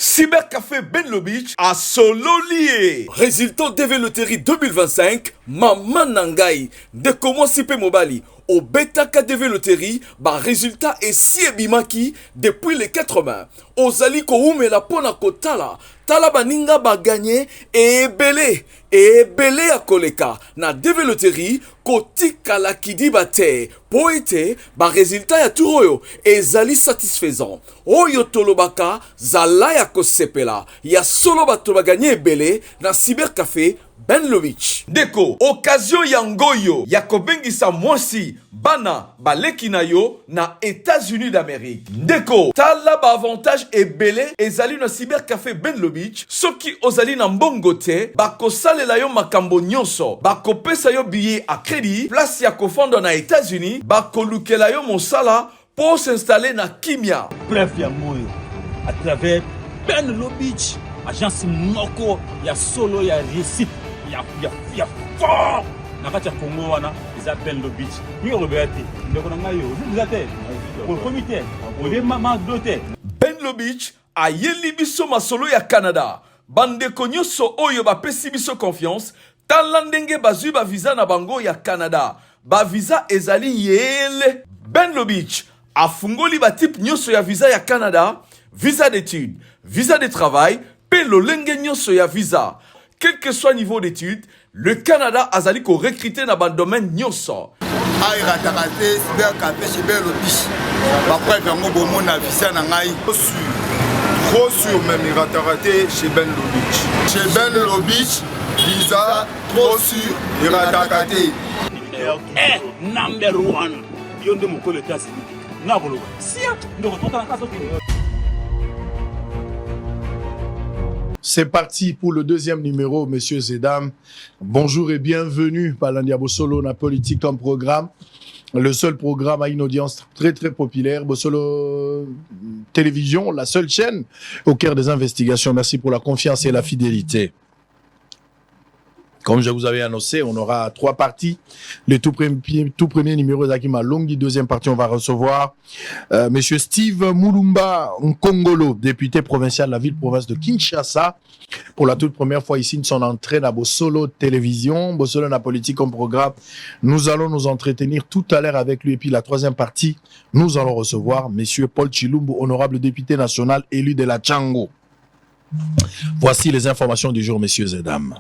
Cybercafé Benlobich à Sololier. Résultat DV Loterie 2025, Maman Nangai, de comment Sipe Mobali. Au Beta KDV Loterie, résultat est si ebimaki depuis les 80. Ozali Koume la pona kotala. Tala baninga ba gagné et belé a koleka. Na DV Loterie, kotika la kidi bate. Poete, résultat ya turoyo. Et zali satisfaisant. Oyo tolobaka, zala ya kosepela. Ya solo bato ba gagné belé na Cybercafé Benlobich. Deko, occasion yangoyo, yakobengisa mwasi, bana, baleki na yo, na États-Unis d'Amérique. Deko, tala ba avantage ebele, ezali na Cybercafé Benlobich, soki ozali na mbongo te, bakosalela yo makambo nyonso, bakopesa yo billet à crédit, place ya kofanda na États-Unis, bakolukela yo mosala, pour s'installer na Kimia. Bref, ya moyo, à travers Benlobich, agence moko, ya solo, ya réussite. Ya fort nakati ya Congo wana eza Benlobich ni robeti ndeko nanga yo zizate pour comité on mama doté Benlobich ayeli biso masolo ya Canada bandeko nyonso oyo bapesi biso confiance tala ndenge bazwi ba visa na bango ya Canada ba visa ezali yele Benlobich afungoli ba type nyonso ya visa ya Canada visa d'études visa de travail pe lolenge nyonso ya visa. Quel que soit le niveau d'études, le Canada a zali ko recruter dans le domaine nyonso. Aïe ratakate Cybercafé chez Benlobich. Après quand on a visa na ngai trop sûr même ratakate chez Benlobich. Chez Benlobich visa trop sûr ratakate. Number one. Yonde mokolo États-Unis. Na bolo. Si ndo toka na kaso kini. C'est parti pour le deuxième numéro, messieurs et dames. Bonjour et bienvenue par l'Andiabo Solo, na politique comme programme. Le seul programme à une audience très très populaire, Bosolo Télévision, la seule chaîne au cœur des investigations. Merci pour la confiance et la fidélité. Comme je vous avais annoncé, on aura 3 parties. Le tout premier numéro d'Akima Longi. Deuxième partie, on va recevoir Monsieur Steve Mulumba Nkongolo, député provincial de la ville-province de Kinshasa. Pour la toute première fois ici, son entrée dans Bosolo Télévision, Bosolo na politique comme programme. Nous allons nous entretenir tout à l'heure avec lui. Et puis la troisième partie, nous allons recevoir Monsieur Paul Chilumbu, honorable député national élu de la Tchango. Voici les informations du jour, messieurs et dames.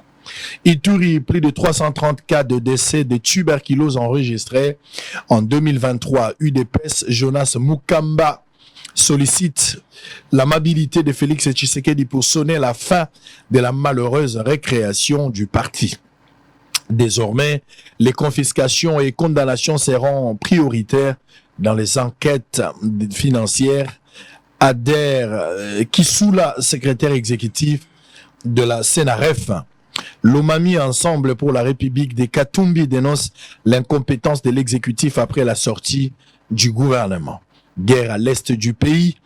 Ituri, plus de 330 cas de décès de tuberculose enregistrés en 2023. UDPS, Jonas Mukamba sollicite l'amabilité de Félix Tshisekedi pour sonner la fin de la malheureuse récréation du parti. Désormais, les confiscations et condamnations seront prioritaires dans les enquêtes financières. Adair Kisula, secrétaire exécutif de la CNRF. L'Omami Ensemble pour la République des Katumbi dénonce l'incompétence de l'exécutif après la sortie du gouvernement. Guerre à l'est du pays,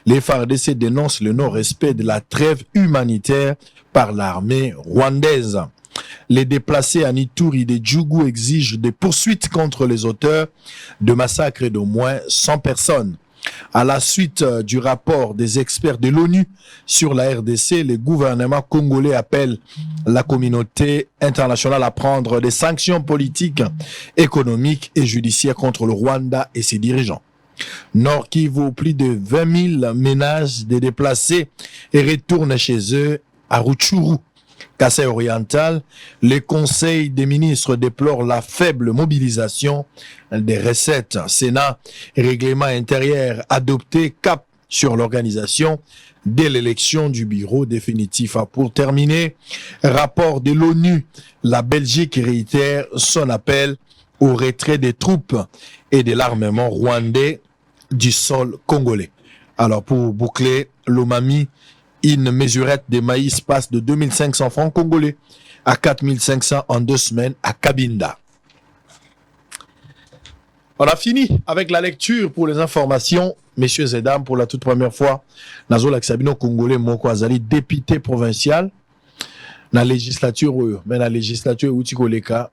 les FARDC dénoncent le non-respect de la trêve humanitaire par l'armée rwandaise. Les déplacés à Ituri de Djougou exigent des poursuites contre les auteurs de massacres d'au moins 100 personnes. À la suite du rapport des experts de l'ONU sur la RDC, le gouvernement congolais appelle la communauté internationale à prendre des sanctions politiques, économiques et judiciaires contre le Rwanda et ses dirigeants. Nord Kivu, plus de 20 000 ménages de déplacés et retournent chez eux à Rutshuru. Kassai oriental, le Conseil des ministres déplore la faible mobilisation des recettes. Sénat, règlement intérieur adopté, cap sur l'organisation dès l'élection du bureau définitif. Pour terminer, rapport de l'ONU, la Belgique réitère son appel au retrait des troupes et de l'armement rwandais du sol congolais. Alors pour boucler, l'Omami, une mesurette de maïs passe de 2500 francs congolais à 4500 en 2 semaines à Kabinda. On a fini avec la lecture pour les informations. Messieurs et dames, pour la toute première fois, Nazola Sabino Congolais Moko Azali, député provincial, dans la législature, mais dans la législature, Utikoleka,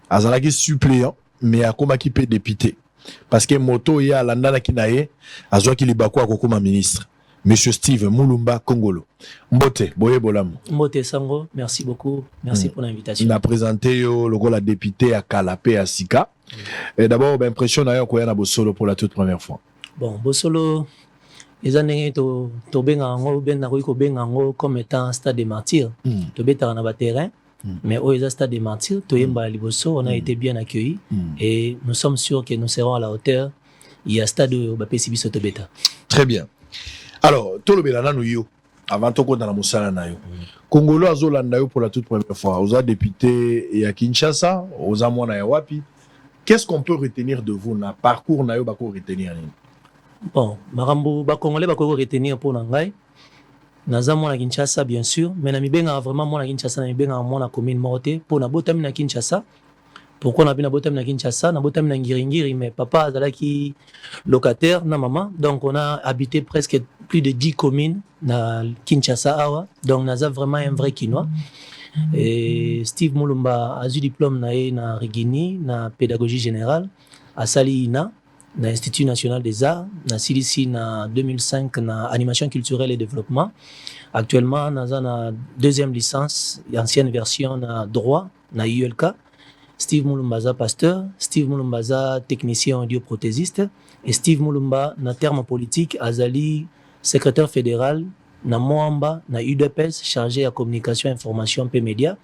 Azalaki suppléant, mais à Koma qui peut député. Parce que Moto, il y a l'andana qui nae, Azwa qui libako à Kokoma ministre. Monsieur Steve Mulumba Kongolo. Mbote, boye bolamu. Mbote Sango, merci beaucoup. Merci pour l'invitation. Il a présenté le rôle de député à Kalapé à Sika. Et d'abord, l'impression d'ailleurs qu'on y a Bosolo pour la toute première fois. Bon, Bosolo, les années to bengango, ben naruiko bengango comme étant un stade de martyrs. To beta na terrain. Mais au stade de martyrs, to yemba liboso, on a été bien accueillis et nous sommes sûrs que nous serons à la hauteur. Il y a stade de Bapesi Biso to beta. Très bien. Alors, tout le belana nous yo. Avant tout, dans la moussala na yo. Congolo a zolanda yo pour la toute première fois. Aux député à Kinshasa, aux amona ya wapi. Qu'est-ce qu'on peut retenir de vous na parcours na yo bako retenir ni? Bon, marambo ba congolais bako retenir pour nangai. Naza mona Kinshasa bien sûr, mais na mibenga vraiment mona Kinshasa na mibenga mona commune morte pour na botami na Kinshasa. Pourquoi on a bien botami na Kinshasa, na botami na Ngiringiri, mais papa azalaki locataire na maman, donc on a habité presque plus de 10 communes na Kinshasa awa, donc naza vraiment un vrai Kinois. Et Steve Mulumba a eu diplôme na Rigini na pédagogie générale à Sali na Institut national des arts, na CDC na 2005 na animation culturelle et développement. Actuellement naza na deuxième licence, ancienne version na droit na IULK. Steve Mulumba pasteur, Steve Mulumba technicien audioprothésiste et Steve Mulumba na terme politique azali secrétaire fédéral na Moamba na UDPS chargé à communication information et médias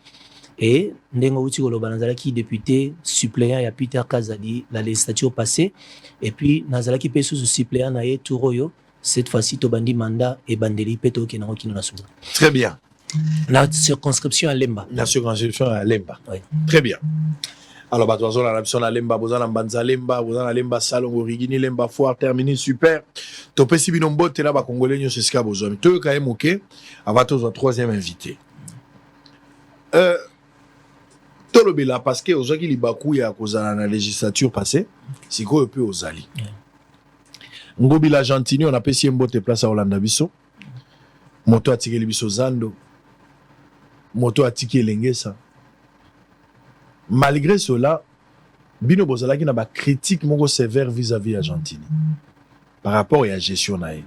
et ndengo uti koloba nazalaki député suppléant ya Peter Kazadi la législature passée et puis nazalaki pe sous suppléant na ye Touroyo cette fois-ci to bandi mandat et bandeli peto ke na okino na suba. Très bien. La circonscription à Lemba. La circonscription à Lemba. Oui. Très bien. Alors, bateau la option à Lemba, vous en Banza Lemba, vous en Lemba Salon, Rigini Lemba Foire, terminé super. Topé si binombo, t'es là, bas congolais, nous c'est ce qu'il y a besoin. Tu es quand même ok. Avant tout, notre troisième invité. Tolobela, parce que aux gens qui libakou, il y a cause dans la législature passée, c'est quoi un peu aux Ali. Ngobi l'Argentine, on a payé un botte place à Hollande Bisso. Moto a tiré le Bisso Zando. Moto a tiré l'Engesa. Malgré cela, Bino Bozala qui n'a pas critique mon sévère vis-à-vis Argentine par rapport à la gestion nae.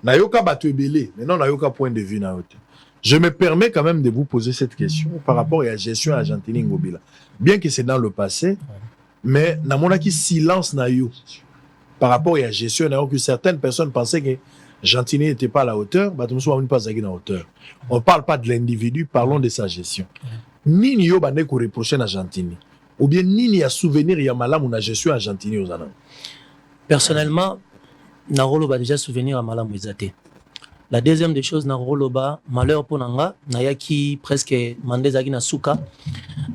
Nayoka batu belé, maintenant nayoka point de vue na haute. Je me permets quand même de vous poser cette question par rapport à la gestion argentine ngobila. Bien que c'est dans le passé, mais na mona qui silence na yo par rapport à la gestion na que certaines personnes pensaient que Argentine n'était pas à la hauteur, bah tout soit pas à la hauteur. On parle pas de l'individu, parlons de sa gestion. Ni yo bande ko reprocher Argentine ou bien ni a souvenir ya malamu na gestion Argentine aux années. Personnellement, Naroloba déjà souvenir à malamu ezate. La deuxième des choses Naroloba malheur pour nanga nayaki presque mandezaki na suka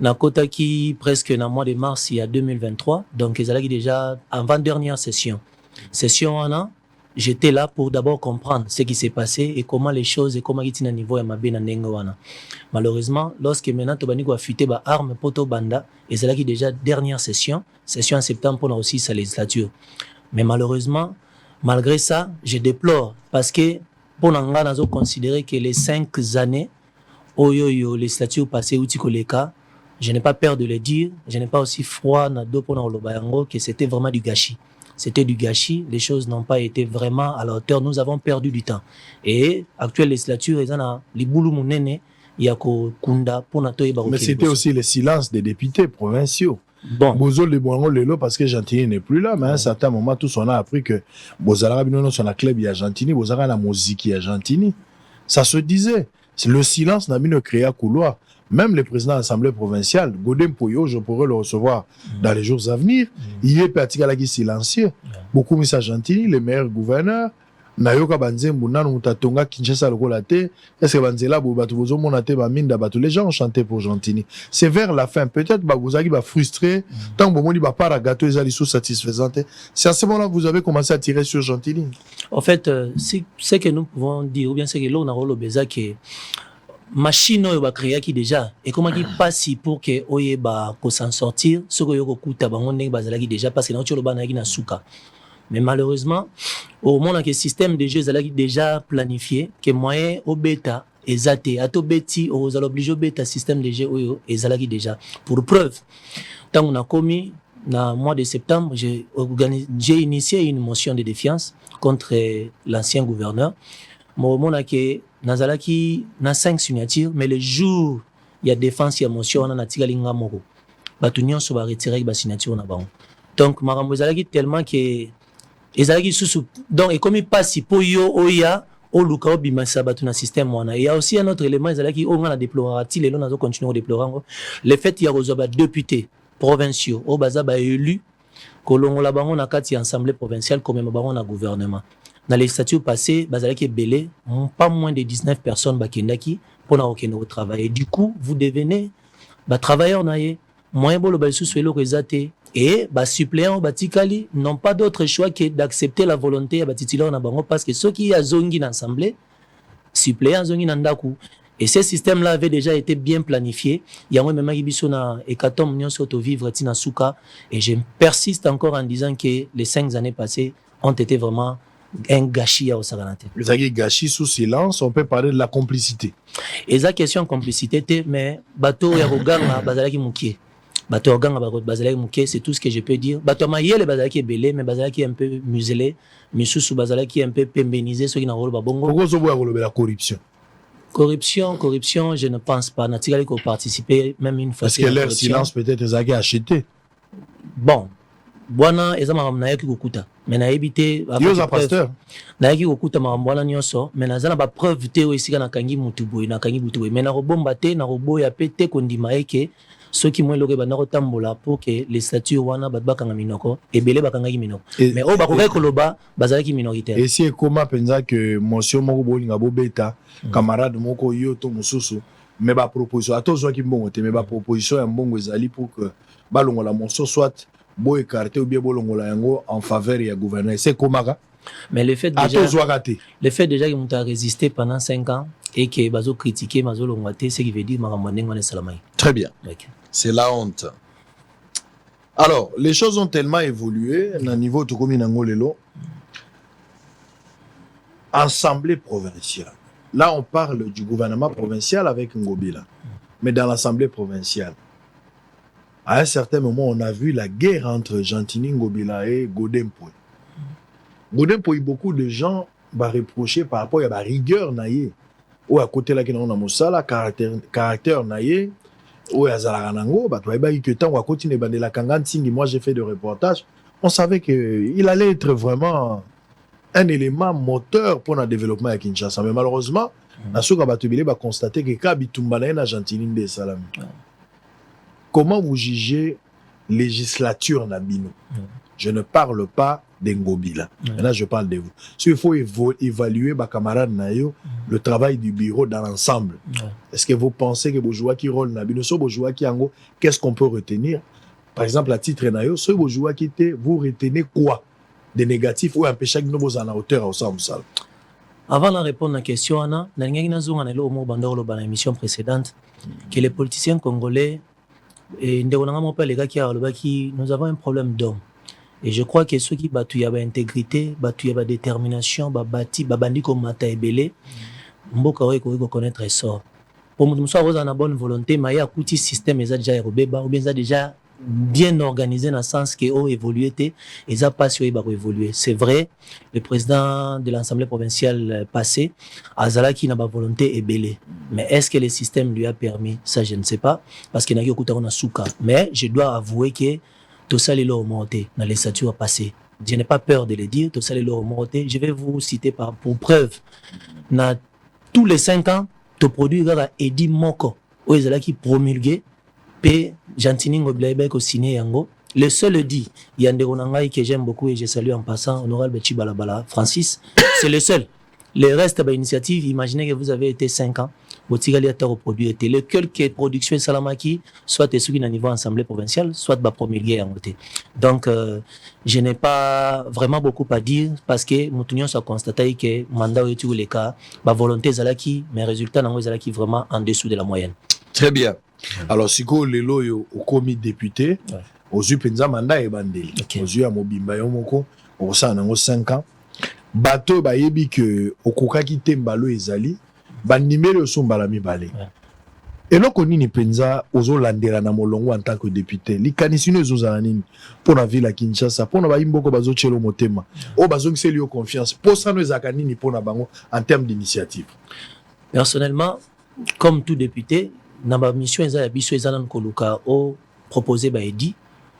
na kota ki presque na mois de mars il y a 2023 donc ezalaki déjà avant dernière session wana. J'étais là pour d'abord comprendre ce qui s'est passé et comment les choses et comment il y a un niveau à Mabé Nandengowana. Malheureusement, lorsque maintenant Tobaniko a fuité ba arme poto banda, et c'est là qui déjà dernière session en septembre pour aussi sa législature. Mais malheureusement, malgré ça, je déplore parce que pour Nanga nazo considérer que les 5 années oyo législature passée outi koleka, je n'ai pas peur de le dire, je n'ai pas aussi froid na do pour Olobayango que c'était vraiment du gâchis. C'était du gâchis, les choses n'ont pas été vraiment à la hauteur, nous avons perdu du temps. Et actuelle législature, ils ont les boulou mounene, yako kunda pour nato et mais c'était aussi le silence des députés provinciaux. Bon. Bozo le Boango Lelo parce que Gentini n'est plus là, mais à un certain moment, tous on a appris que Bozala Binono sur la club Argentini, Bozala la musique Argentini. Ça se disait. Le silence n'a mis créé à couloir. Même le président de l'Assemblée provinciale, Godem Poyo, je pourrais le recevoir dans les jours à venir. Il est particulièrement silencieux. Beaucoup mis Argentini, le meilleur gouverneur. Nayoka Banzembu, Nanu Tatonga, Kinshasa, le Kolate. Est-ce que Banzela, Boubatouzo, Monate, Baminda, Batou, les gens ont chanté pour Gentini. C'est vers la fin. Peut-être Bagouzaki va frustrer. Tant que Bomoni va pas la gâteau, les alissous satisfaisante. C'est à ce moment-là que vous avez commencé à tirer sur Gentini. En fait, ce que nous pouvons dire, ou bien c'est que là, on a rôle au Béza qui machine oyo ba créer qui déjà et comment qui passe pour que oye ba ko s'en sortir ce que yoko kuta bango ndenge bazalaki déjà parce que na tsholo bana na suka. Mais malheureusement au moment que système de jeu zalaki déjà planifié que moyen au bêta ezate ato beti aux obligé bêta système de jeu oyo ezalaki déjà pour preuve tant on a commis dans le mois de septembre, j'ai initié une motion de défiance contre l'ancien gouverneur. Mon que Nazalaki na 5 signatures, mais le jour il y a défense, il y a motion, on a tigalinga moko. Batunion so ba retirer ba signature na bango. Donc marambo ezalaki tellement que ezalaki sous donc et comme il passe pour yo oya au luka obimasa batu na système wana. Il y a aussi un autre élément ezalaki on a déplorer ti lelo nazo continuer déplorer le fait il y a rezoba députés provinciaux au baza ba élu kolongola bango na kati assemblée provinciale comme bango na gouvernement. Dans les statuts passés, bazalaki belé, pas moins de 19 personnes bakendaki pour na okende au travail. Et du coup, vous devenez travailleur naie, moyen bolo ba sous welo rezate et suppléants batikali n'ont pas d'autre choix que d'accepter la volonté ya batitulaire na bango parce que ceux qui a zongi na assemblée, suppléants zongi na ndaku. Et ce système-là avait déjà été bien planifié. Il y a même qui na hécatombe nyonso to vivre tina suka et je persiste encore en disant que les 5 années passées ont été vraiment un gâchis au Saranate. Vous avez gâchis sous silence, on peut parler de la complicité. Et la question de complicité, mais bateau et Roganga, Bazalaki Moukié. Bateau Roganga, Bazalaki Moukié, c'est tout ce que je peux dire. Bateau Maïe, le Bazalaki est belé, mais Bazalaki est un peu muselé. Mais sous Bazalaki est un peu pémbénisé, ceux qui n'ont pas bongo. Pourquoi vous avez la corruption? Corruption, je ne pense pas. Natikali qu'on participer même une fois. Parce que leur silence peut-être ils ont acheté. Bon. Bwana ezama ramnaye ki kokuta mais na ebité yoza pasteur na ki kokuta mambwana nyonso mais nazana ba preuve te o esika na kangi mutuboy na kangi mutuboy mais na robomba te na roboya pete kondima eke ceux qui moins loke bana kotambola pour que les statuts wana bakanga minoko ebele bakanga ki minoko mais o bakoka koloba bazala ki minoritaire et si comment pensa que monsieur moko bolinga bobeta camarade moko yo to mususu mais ba proposition atozwa ki mbongo te mais ba proposition ya mbongo ezali pour que balongola monso soit bo écarté ou bien bolongola yango en faveur du gouverneur c'est comment mais le fait déjà que muta résisté pendant 5 ans et que bazo critiquer mazo longate ce qui veut dire maramandengwa ne salamai. Très bien. Okay. C'est la honte. Alors, les choses ont tellement évolué au niveau de commune Angolelo. Assemblée provinciale. Là, on parle du gouvernement provincial avec Ngobila. Mais dans l'assemblée provinciale, à un certain moment, on a vu la guerre entre Gentini Ngobila et Godempoy. Godempoy, beaucoup de gens vont reprocher par rapport à la rigueur naïe. Ou à côté là, on a Moussala, caractère naïe. Ou à Zalaranango, moi j'ai fait des reportages. On savait qu'il allait être vraiment un élément moteur pour le développement à Kinshasa. Mais malheureusement, on a constaté que Kabitumba na Gentini de Salami. Comment vous jugez législature Nabino? Je ne parle pas d'Engobila. Là, je parle de vous. Il faut évaluer, camarade Nayo, le travail du bureau dans l'ensemble. Est-ce que vous pensez que vous jouez qui rôle Nabino, vous jouez qui Ango, qu'est-ce qu'on peut retenir? Par exemple, à titre Nayo, si vous jouez qui était, vous retenez quoi? Des négatifs ou un péché que nous vous en a hauteur au Samsal? Avant de répondre à la question, Anna, dans l'émission précédente, que les politiciens congolais, et nous avons un problème d'homme. Et je crois que ceux qui battent, il y a intégrité, battent, il y a détermination, bâti, bandi comme Mata et Belé, mboka ouais qu'on connaître sort. Pour nous soit en a bonne volonté, mais il y a un système déjà érobéba ou bien ça déjà bien organisé dans le sens que ont évolué et ça pas sur évoluer. C'est vrai, le président de l'Assemblée provinciale passé, Azala qui n'a pas volonté et Belé. Mais est-ce que le système lui a permis? Ça je ne sais pas parce qu'il n'a eu aucun souka. Mais je dois avouer que tout ça, les lois monté dans les statuts à passer. Je n'ai pas peur de le dire, tout ça, les lois monté. Je vais vous citer pour preuve. Dans tous les 5 ans, tu produis Edi Moko, où ils qui promulgué, P. Gentini Ngoblebek au ciné Yango. Le seul dit, il y a un déronangaï que j'aime beaucoup et je salue en passant, honorable Bechi Balabala, Francis, c'est le seul. Le reste, initiative, imaginez que vous avez été 5 ans. Lequel qui est production Salamaki, soit est à niveau assemblée provinciale, soit promulgué en côté. Donc, je n'ai pas vraiment beaucoup à dire parce que nous avons constaté que mandat et tous les cas, ma volonté Zalaki, mes résultats n'ont Zalaki vraiment en dessous de la moyenne. Très bien. Alors, si vous avez au comité député, aux yeux de mandat et bandeli, aux yeux à Mobimba Yomoko, au sein de 5 ans, bateau bayebi que au Kokaki Tembalo Ezali, ban numéro sont balami balé. eloko nini penza ozolandela na molongo en tant que député likanisi no ezozala nini mpo na ville ya Kinshasa mpo na bayimboko bazotyela motema oyo bazongiseli yo confiance posano ezalaka nini mpo na bango en termes d'initiative? Personnellement, comme tout député, na ma mission eza ya biso eza nan koluka o proposer ba edi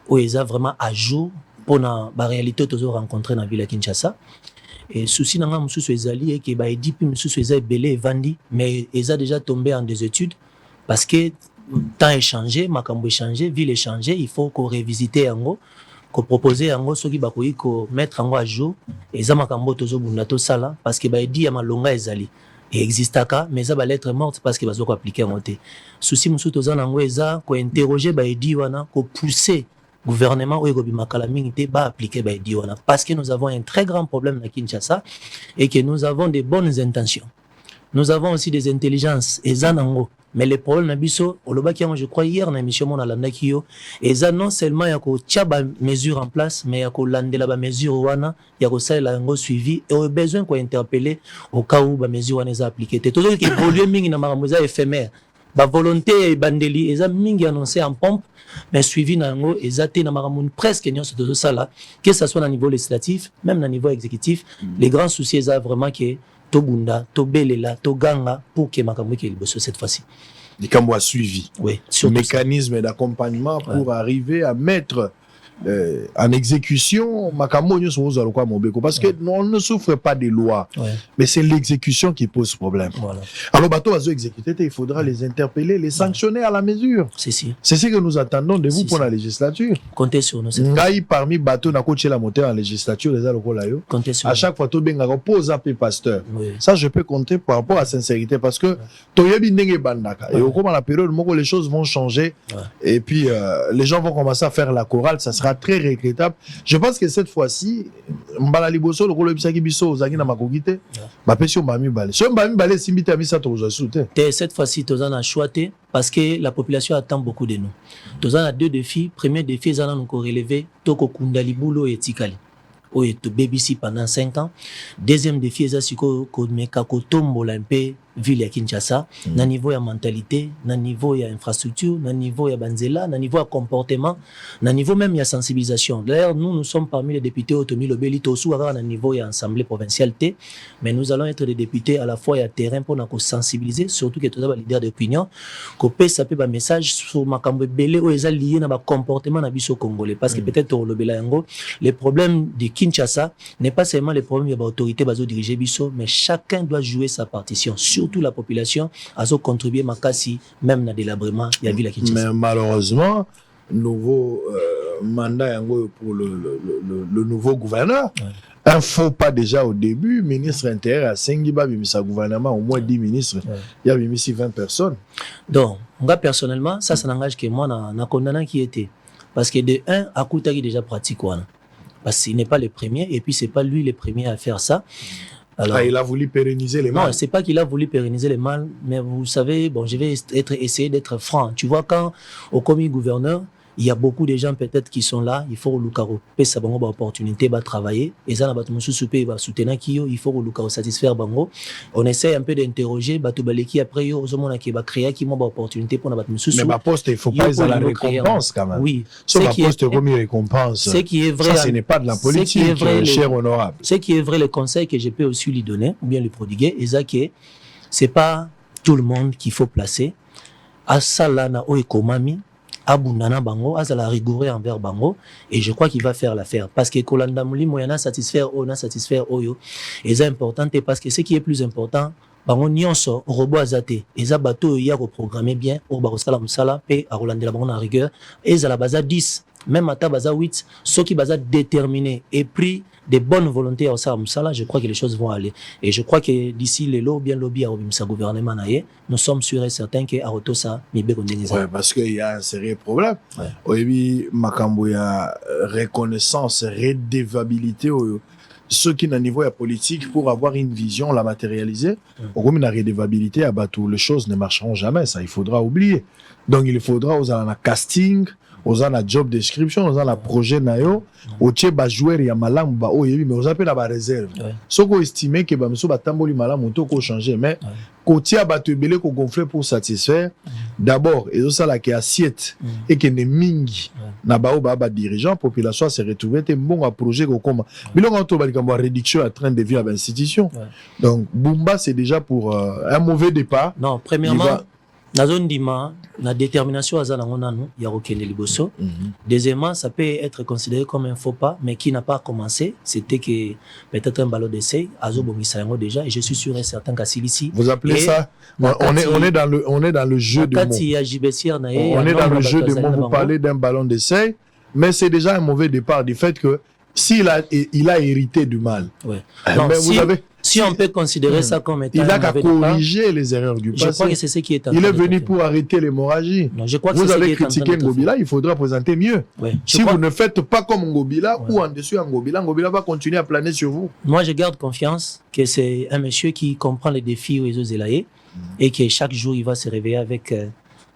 o eza vraiment à jour pour na ba réalité tozo rencontrer na ville ya Kinshasa. Et souci nanga mususu ezali et que ba edi puis mususu eza belé vandi mais eza déjà tombé en des études parce que temps échangé, makambo échangé, ville échangé, il faut qu'on revisite yango, qu'on proposer yango soki bakoyi ko mettre yango à jour eza makambo tozo bunda to sala parce que ba edi ya malonga ezali et existaka mais ça va lettre morte parce que bazo ko appliquer en té souci mususu toza nango eza ko interroger ba edi wana ko pousser gouvernement ou makala mingi te ba appliquer ba edi wana parce que nous avons un très grand problème à Kinshasa et que nous avons des bonnes intentions, nous avons aussi des intelligences eza nango mais le problème na biso olobaki yango je crois hier na émission mona landaki yo eza non seulement ya ko tia ba mesure en place mais ya ko landela ba mesure wana ya ko salela yango suivi et au besoin ko interpeller au cas où ba mesure wana eza appliquer te toujours ki évoluer mingi na makambo eza éphémère ba volonté bandeli eza mingi annoncé en pompe mais suivi na yango eza te na makambo presque nyonso tozo sala que ça soit na niveau législatif même na niveau exécutif les grands soucis eza vraiment que Tobunda, Tobelela, Toganga, pour que makambo ke liboso cette fois-ci. Les cambo a suivi. Oui, sur mécanisme d'accompagnement pour arriver à mettre en exécution makambo nyonso ozo kwa mobeko parce que on ne souffre pas des lois mais c'est l'exécution qui pose problème. Voilà. Alors bateau azo exécuter il faudra les interpeller, les sanctionner à la mesure. C'est ce que nous attendons de vous pour la législature. Comptez sur nous. Ngai parmi bateau na coacher la moteur en législature les lokola yo. À chaque fois to benga pose un pasteur. Ça je peux compter par rapport à sincérité parce que toyebi ndenge bandaka et au cours de la période moko les choses vont changer et puis les gens vont commencer à faire la chorale, ça sera très regrettable. Je pense que cette fois-ci, mbala liboso le rôle bisaki biso ozaki na makogite, ba pesio mbami balé. So mbami balé simbita bisa to zosoute. Cette fois-ci tozana a choité parce que la population attend beaucoup de nous. Tozana deux défis. Premier défi zana nous relever toko kundali bulo et tikali. O et to BBC pendant 5 ans. Deuxième défi eza siko ko meka ko tombola un peu ville ya Kinshasa na niveau ya mentalité, na niveau ya infrastructure, na niveau ya banzela, na niveau ya comportement, na niveau même ya sensibilisation. D'ailleurs nous sommes parmi les députés automi lobeli to sou na niveau ya assemblée provinciale T, mais nous allons être des députés à la fois ya terrain pour na ko sensibiliser surtout que tous les leaders d'opinion ko pesa pe ba message sur makambo belé o eza lié na ba comportement na biso congolais parce que peut-être au lobela yango les problèmes de Kinshasa n'est pas seulement les problèmes de l'autorité bazo diriger biso mais chacun doit jouer sa partition surtout la population a contribué makasi même na délabrement ya ville à Kinshasa. Mais malheureusement nouveau mandat yango pour le nouveau gouverneur un faux pas déjà au début ministre intérieur à Sengiba bimisa gouvernement au moins 10 ministres il y a bimisi 20 personnes. Donc moi personnellement ça n'engage que moi na condamnant qui était parce que de un Akuta qui déjà pratique wana parce qu'il n'est pas le premier et puis c'est pas lui le premier à faire ça. Alors, il a voulu pérenniser les mal. Non, c'est pas qu'il a voulu pérenniser les mal, mais vous savez, bon, je vais essayer d'être franc. Tu vois, quand au commis gouverneur, il y a beaucoup de gens peut-être qui sont là, il faut Lukaro pesa bango ba opportunité ba travailler et ça na batu mususu pe ba soutenir kiyo, il faut Lukaro satisfaire bango. On essaie un peu d'interroger batu baleki après yo ozomona ki ba créer ki mo ba opportunité pour na batu mususu. Mais ma poste il faut pas ils la récompense quand même. Oui, c'est ma poste comme récompense. Ce qui est vrai, ça ce n'est pas de la politique, cher honorable. Ce qui est vrai le conseil que je peux aussi lui donner ou bien lui prodiguer et ça que c'est pas tout le monde qu'il faut placer à salana o ekomami abundana bango azala rigoureux envers bango et je crois qu'il va faire l'affaire parce que kolanda mulimo yana satisfaire oyo et c'est important parce que ce qui est plus important bango nyonso robot azate eza bato ya reprogrammer bien o ba sala musala pe a rolandela bango na rigueur et za la baza 10 même ata baza 8 ceux qui baza déterminés et pris des bonnes volontés au Musala, je crois que les choses vont aller. Et je crois que d'ici les lots, bien lobby à sa gouvernement, nous sommes sûrs et certains que Arotosa Mibé Kondeniza. Ouais, parce qu'il y a un sérieux problème. Oui, Makambo, il y a reconnaissance, redevabilité. Ceux qui, à niveau politique, pour avoir une vision, la matérialiser, au moins, la redevabilité, à Batou, les choses ne marcheront jamais. Ça, il faudra oublier. Donc, il faudra, aux un casting, oza na job description, oza na projet na yo, otie ba joueur ya malamu ba oyebi mais oza pe na ba réserve. Soko estimer que ba miso ba tamboli malamu to ko changer mais kotia bato ebele ko gonfler pour satisfaire. D'abord, ezo sala ke assiette et que ne mingi na ba o ba dirigeant population se retrouver te mbonga projet ko koma. Bilonga to ba likambo réduction à train de vie à l'institution. Donc Bumba c'est déjà pour un mauvais départ. Non, premièrement na zone dima la détermination azana ngonano ya rokende liboso. Deuxièmement, ça peut être considéré comme un faux pas mais qui n'a pas commencé, c'était que peut-être un ballon d'essai azo bongisa yango déjà et je suis sûr et certain qu'Asilisi. Vous appelez ça on est dans le jeu de mots. On est dans le jeu de mots, vous parlez d'un ballon d'essai mais c'est déjà un mauvais départ du fait que il a hérité du mal. Ouais. Non, mais si on peut considérer ça comme étant il a qu'à corriger les erreurs du passé. Je crois que c'est ce qui est en il est venu pour arrêter l'hémorragie. Non, je crois que vous avez critiqué Ngobila, il faudra présenter mieux. Ouais. Si vous ne faites pas comme Ngobila ou en dessus Ngobila va continuer à planer sur vous. Moi, je garde confiance que c'est un monsieur qui comprend les défis aux Zelaye et que chaque jour, il va se réveiller avec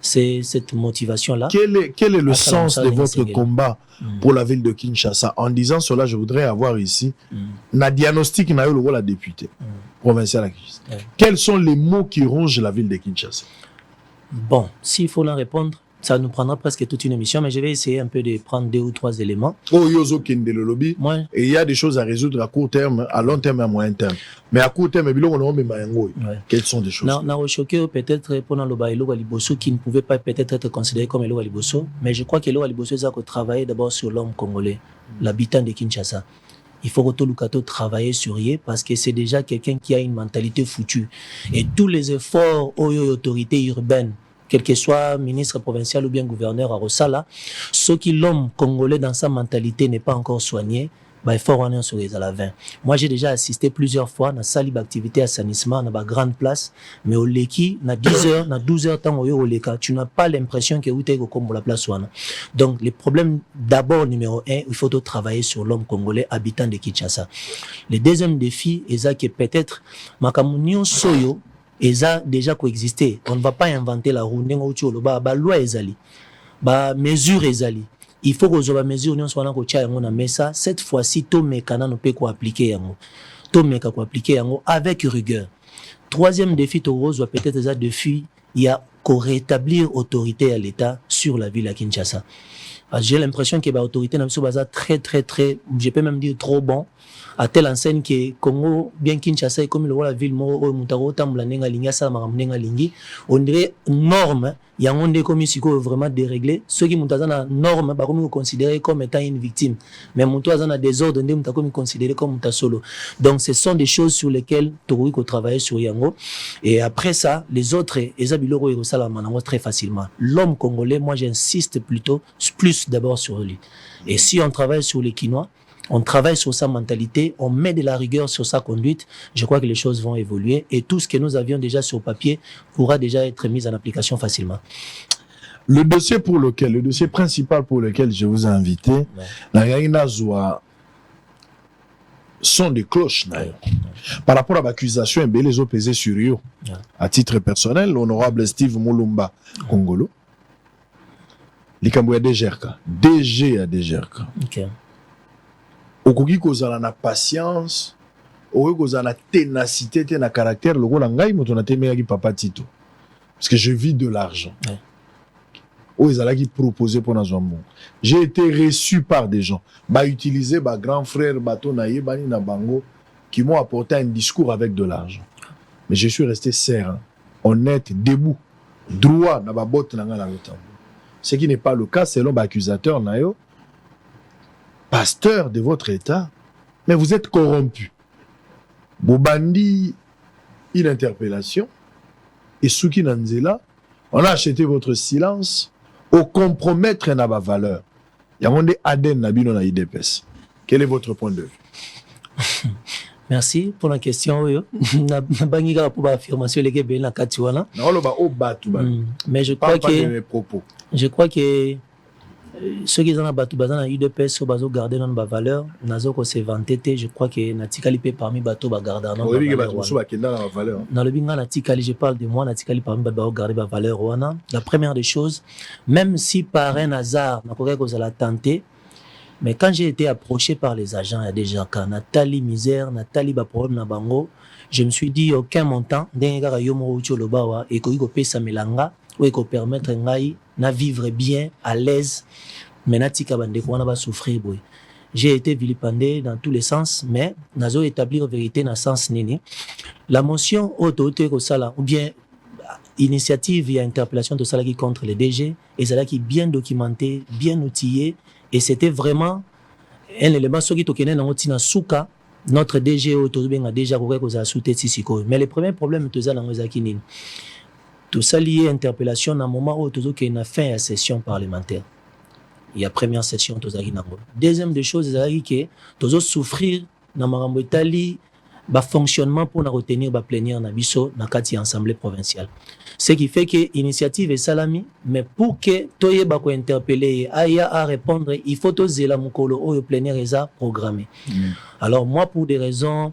cette motivation-là. Quel est le sens de votre combat pour la ville de Kinshasa? En disant cela, je voudrais avoir ici un diagnostic na yo la députée provinciale. Quels sont les mots qui rongent la ville de Kinshasa? Bon, s'il faut en répondre, ça nous prendra presque toute une émission, mais je vais essayer un peu de prendre 2 ou 3 éléments. Oh, Yozo Kende le lobby. Et il y a des choses à résoudre à court terme, à long terme et à moyen terme. Mais à court terme, quelles sont des choses? On a choqué peut-être pendant le Baïlo Waliboso qui ne pouvait pas peut-être être considéré comme Elo Waliboso, mais je crois que Elo Waliboso a travaillé d'abord sur l'homme congolais, l'habitant de Kinshasa. Il faut que Lukato travaille sur lui parce que c'est déjà quelqu'un qui a une mentalité foutue. Et tous les efforts aux autorités urbaines, quel que soit ministre provincial ou bien gouverneur à Rosala, ce qui l'homme congolais dans sa mentalité n'est pas encore soigné, il faut revenir sur les alavins. Moi, j'ai déjà assisté plusieurs fois à salle d'activité assainissement, à la grande place, mais au Leki, na 10 heures, na 12 heures, tant au Leka, tu n'as pas l'impression que vous êtes comme la place. Donc, le problème d'abord, numéro 1, il faut travailler sur l'homme congolais habitant de Kinshasa. Le deuxième défi, c'est que peut-être, Makamunio Soyo, ils ont déjà coexisté. On ne va pas inventer la roue. La loi ezali, la mesure ezali. Il faut que la mesure nous soit mais ça cette fois-ci tout mécana ne peut quoi appliquer tout mécana quoi appliquer avec rigueur. Troisième défi doit peut-être ça défi il y a qu'à rétablir autorité à l'État sur la ville à Kinshasa. J'ai l'impression que l'autorité n'a pas très je peux même dire trop bon. À telle enseigne que Congo, bien Kinshasa, comme le la ville, on dirait norme, il y a un monde comme ici vraiment déréglé. Ceux qui sont dans norme, comme considérés comme étant une victime. Mais mon toit a des ordres, on comme considéré comme solo. Donc ce sont des choses sur lesquelles Togo faut travailler sur Yango. Et après ça, les autres, Ezabiloro et Rosalamana très facilement. L'homme congolais, moi j'insiste plutôt plus d'abord sur lui. Et si on travaille sur les Quinois, on travaille sur sa mentalité, on met de la rigueur sur sa conduite, je crois que les choses vont évoluer et tout ce que nous avions déjà sur papier pourra déjà être mis en application facilement. Le dossier principal pour lequel je vous ai invité, la Yaina Zoua, sont des cloches. Par rapport à l'accusation, les ont pesé sur eux. À titre personnel, l'honorable Steve Mulumba, Congolo, Likambouya DG à DGRK. Okay. Okoki kozala na patience, okoki kozala na ténacité, na caractère, lokola ngai moto na temeyaki papa Tito. Parce que je vis de l'argent. Ou ezalaki proposé pour na zombo. J'ai été reçu par des gens, utiliser grand frère bato na yebani na bango qui m'ont apporté un discours avec de l'argent. Mais je suis resté serein, honnête, debout, droit na ba botte na nga na lotambo. Ce qui n'est pas le cas selon l'accusateur na yo. Pasteur de votre État, mais vous êtes corrompu. Bobandi, une interpellation, et Souki Nanzela, on a acheté votre silence au compromettre na ba valeur. Yamonde Aden Nabino na IDPS. Quel est votre point de vue? Merci pour la question. Mais je crois que ceux qui ont battu bazana UDPS au bazo garder non ba valeur nazo ko se vanté je crois que natikali pe parmi bato ba garder non oui que bato so ba kenda na valeur na le binga natikali je parle de moi natikali parmi bato ba garder ba valeur wana la première des choses même si par un hasard na ko ko la tenter mais quand j'ai été approché par les agents il y a déjà quand Nathalie misère Nathalie ba problème na bango je me suis dit aucun montant ndenge yo mo ucho lobawa et ko pesa melanga ou ko permettre ngai na vivre bien à l'aise mais natika bande ko na ba souffrir boy j'ai été vilipendé dans tous les sens mais nazo établir vérité na sens nini la motion autorité ko sala ou bien initiative et interpellation de salaki contre les DG et ça qui bien documenté bien outillé et c'était vraiment un élément qui tokene na otina suka notre DG autobenga déjà ko za souté sisiko mais le premier problème to za na ngozaki nini tout ça lié interpellation à un moment où tout qui a fait une session parlementaire. Il y a première session tout ça qui n'a. Deuxième des choses c'est que tout souffrir dans marambo Italie ba fonctionnement pour retenir ba plénière na biso na kati assemblée provinciale. Ce qui fait que initiative est salami mais pour que toye ba ko interpeller aya à répondre il faut to zela mukolo o plénière eza programmé. Alors moi pour des raisons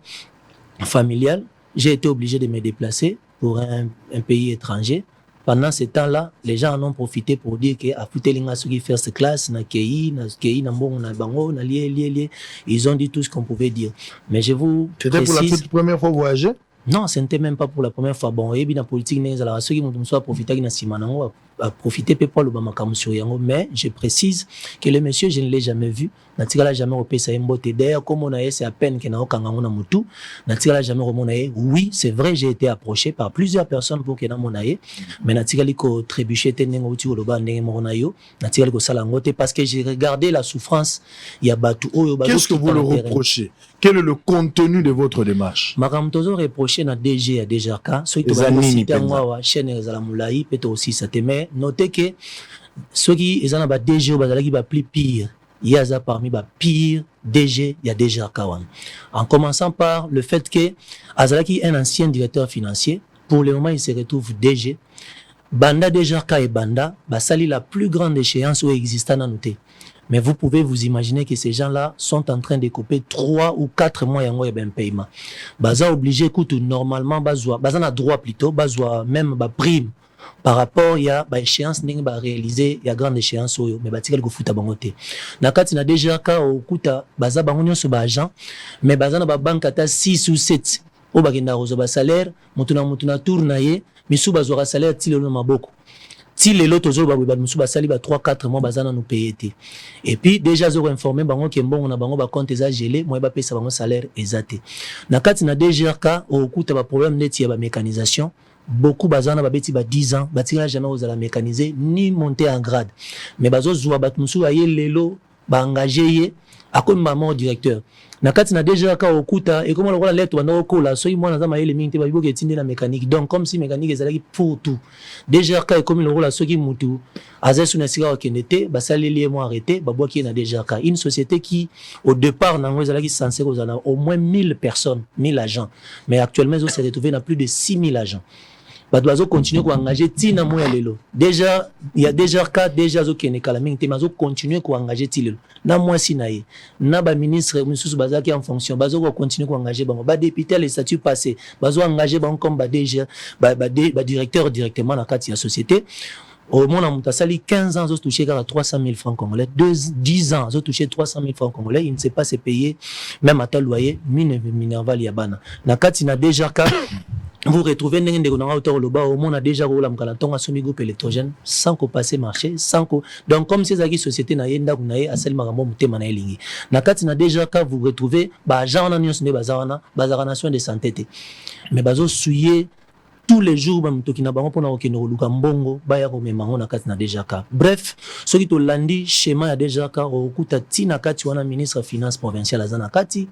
familiales, j'ai été obligé de me déplacer pour un pays étranger. Pendant ce temps-là, les gens en ont profité pour dire que à Futelinga ceux qui first class na kei na mbongo na bango na lié ils ont dit tout ce qu'on pouvait dire. Mais je vous C'était pour la toute première fois voyager? Non, ce n'était même pas pour la première fois. Bon, et bien la politique n'est pas ceux qui m'ont soit profité qui n'a simanango a profité pas le bamakamu sur yango mais je précise que le monsieur je ne l'ai jamais vu. Natikala jamais repé ça mbote d'ailleurs comme on a c'est à peine que na okanga na mutu. Natikala jamais remonaye. Oui, c'est vrai, j'ai été approché par plusieurs personnes pour que na monaye mais natikali ko trébucher tenengo uti oloba ndenge monayo. Natikali ko sala ngote parce que j'ai regardé la souffrance il y a batu oyo ba. Qu'est-ce que vous le reprochez? Quel est le contenu de votre démarche? Makamtozo reproché na DG à DGRK, ceux qui ont cité moi chaîne za la moulaï peut aussi ça te met notez que ceux qui ont ba DG bazala qui ba plus pire. Il y a parmi les pires DG, il y a DGRK. En commençant par le fait que Azalaki est un ancien directeur financier. Pour le moment, il se retrouve DG. Banda DGRK et Banda, sali la plus grande échéance où existant dans noté. Mais vous pouvez vous imaginer que ces gens-là sont en train de couper 3 ou 4 mois et un paiement. Baza obligé, écoute, normalement, baza na droit plutôt, baza même prime. Par rapport il y a échéance n'ingi ba réaliser il y a grande échéance oyo mais batikali ko futa bango te na kati na déjà ka okuta baza bango nyonso ba agent mais baza na ba banque ata 6 ou 7 o bakenda rozo ba salaire mutuna tourna ye misu bazora salaire ti lelo maboko ti lelo tozo ba misu ba sali ba 3 4 mois baza na nous payer te et puis déjà zo informer bango ke mbongo na bango ba compte eza gelé moi ba pesa bango salaire ezate na kati na déjà ka okuta ba problème neti ya ba mécanisation. Beaucoup bazana babeti ba 10 ans batika jamais aux la mécaniser ni monter en grade mais bazo zwa batmusu aye lelo ba engagé ye akomi maman directeur na kati na déjà ka okuta et comment le roi lettre wana okola so moi na maye le mingi te ba bibo ketinde la mécanique donc comme si mécanique ezalaki pour tout déjà ka comme le roi so ki mutu azesu na sika okenete basali lié moi arrêté babwa ki na déjà ka une société qui au départ na ngo ezalaki censé kozana au moins 1000 personnes 1000 agents mais actuellement ils se retrouvé na plus de 6000 agents. Badoizo continue à engager tina moya lelo. Déjà il y a déjà cas déjà zo kene kala mingi te mazo continuer à engager tilelo. Na moi sinaye. Na ba ministre mususu bazaki en fonction bazo ko continuer à engager bango. Ba député les statuts passés. Bazo engager bango comme ba DG ba directeur directement na kati ya société. Au moins, on a sali 15 ans, ils ont touché 300 000 francs congolais. 10 ans, ils ont touché 300 000 francs congolais. Il ne sait pas se payer, même à tel loyer, Minerval Yabana. Nakati na déjà cas, vous retrouvez n'engende qu'on a auteur le bas, au moins on a déjà roulé am kalatonga sumi groupe électrogène, sans qu'on passe marché, sans qu'on. Donc, comme ces agis société na yenda kunaye, asel marambo mutema na elingi. Nakati na déjà cas, vous retrouvez, bah, gens en union ne bazarana soin de santé. Mais bazo souillé, tous les jours bamtoki na bango pona okeno luka mbongo baya ko memango na kati na déjà ka bref soki to landi schéma ya déjà ka okuta tina kati wana ministre finance provinciale azana kati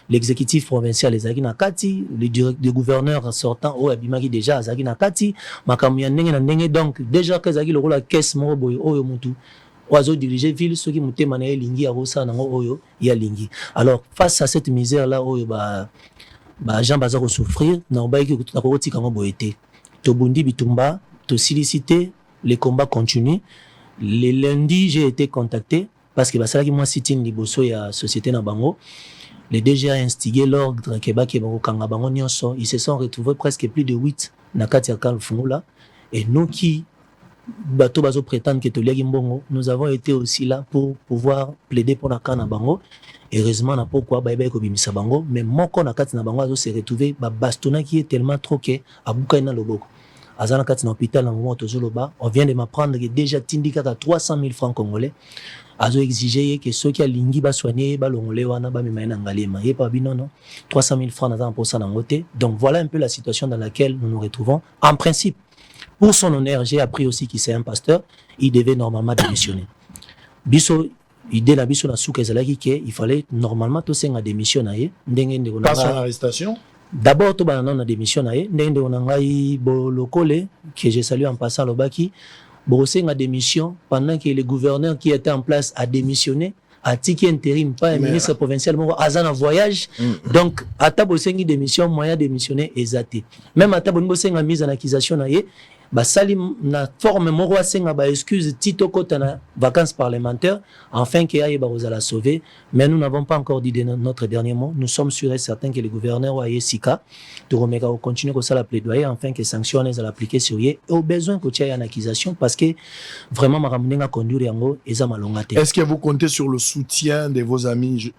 l'exécutif provincial ezaki na kati le gouverneur sortant o abimaki déjà azaki na kati makamu ya ndenge na ndenge donc déjà ka ezaki lokola caisse moko boy oyo mutu oiseau diriger ville soki mutema na elingi ya rosa nango oyo ya lingi alors face à cette misère là oyo gens baza ko souffrir na obaiki kutuka ko boyete to bundi bitumba to silicité les combats continuent Le lundi, j'ai été contacté parce que ça qui moi sitting liboso ya société na bango. Le DG a instigé l'ordre Kebaki Kanga Bango Nyonso. Ils se sont retrouvés presque plus de 8 na kati ya Kalfungula. Et nous qui bateau bazo prétendre que Toliagi Mbongo, nous avons été aussi là pour pouvoir plaider pour la Kana Bango. Heureusement, na pourquoi Baïba Kobimisa Bango, mais mon kon na kati na Bango azo se retrouvé ba bastona qui est tellement trop que abuka na loboko. Azana kati na hôpital na moment tozoloba, on vient de m'apprendre que déjà tindika ka 300 000 francs congolais. Azo exiger que ceux qui a lingi ba soigner ba longolé wana ba mimaina ngalema et pas non 300 000 francs dans pour ça dans côté. Donc voilà un peu la situation dans laquelle nous nous retrouvons. En principe, pour son honneur, j'ai appris aussi qu'il c'est un pasteur, il devait normalement démissionner. Biso idée la biso na souka ezalaki que il fallait normalement to senga démissionner ndenge ndeko Pas son arrestation. D'abord to ba na démission na ye ndenge ndeko na ngai bolokole que je salue en passant lobaki Borossenga démission pendant que le gouverneur qui était en place a démissionné, a tiki intérim, pas un ministre provincial, mais a en voyage. Donc, à Tabossengi démission, moyen démissionner exacté. Même à Tabossenga mise en accusation, basali na forme moro asenga ba excuse tito kota na vacances parlementaires afin que aille barozala sauver, mais nous n'avons pas encore dit notre dernier mot. Nous sommes sûrs et certains que le gouverneur wa Sika de Romega continue comme ça la plaidoyer afin que sanctions les appliquer sur yé et au besoin que tu aies une accusation parce que vraiment maramunenga conduire yango eza malongate. Est-ce que vous comptez sur le soutien de vos amis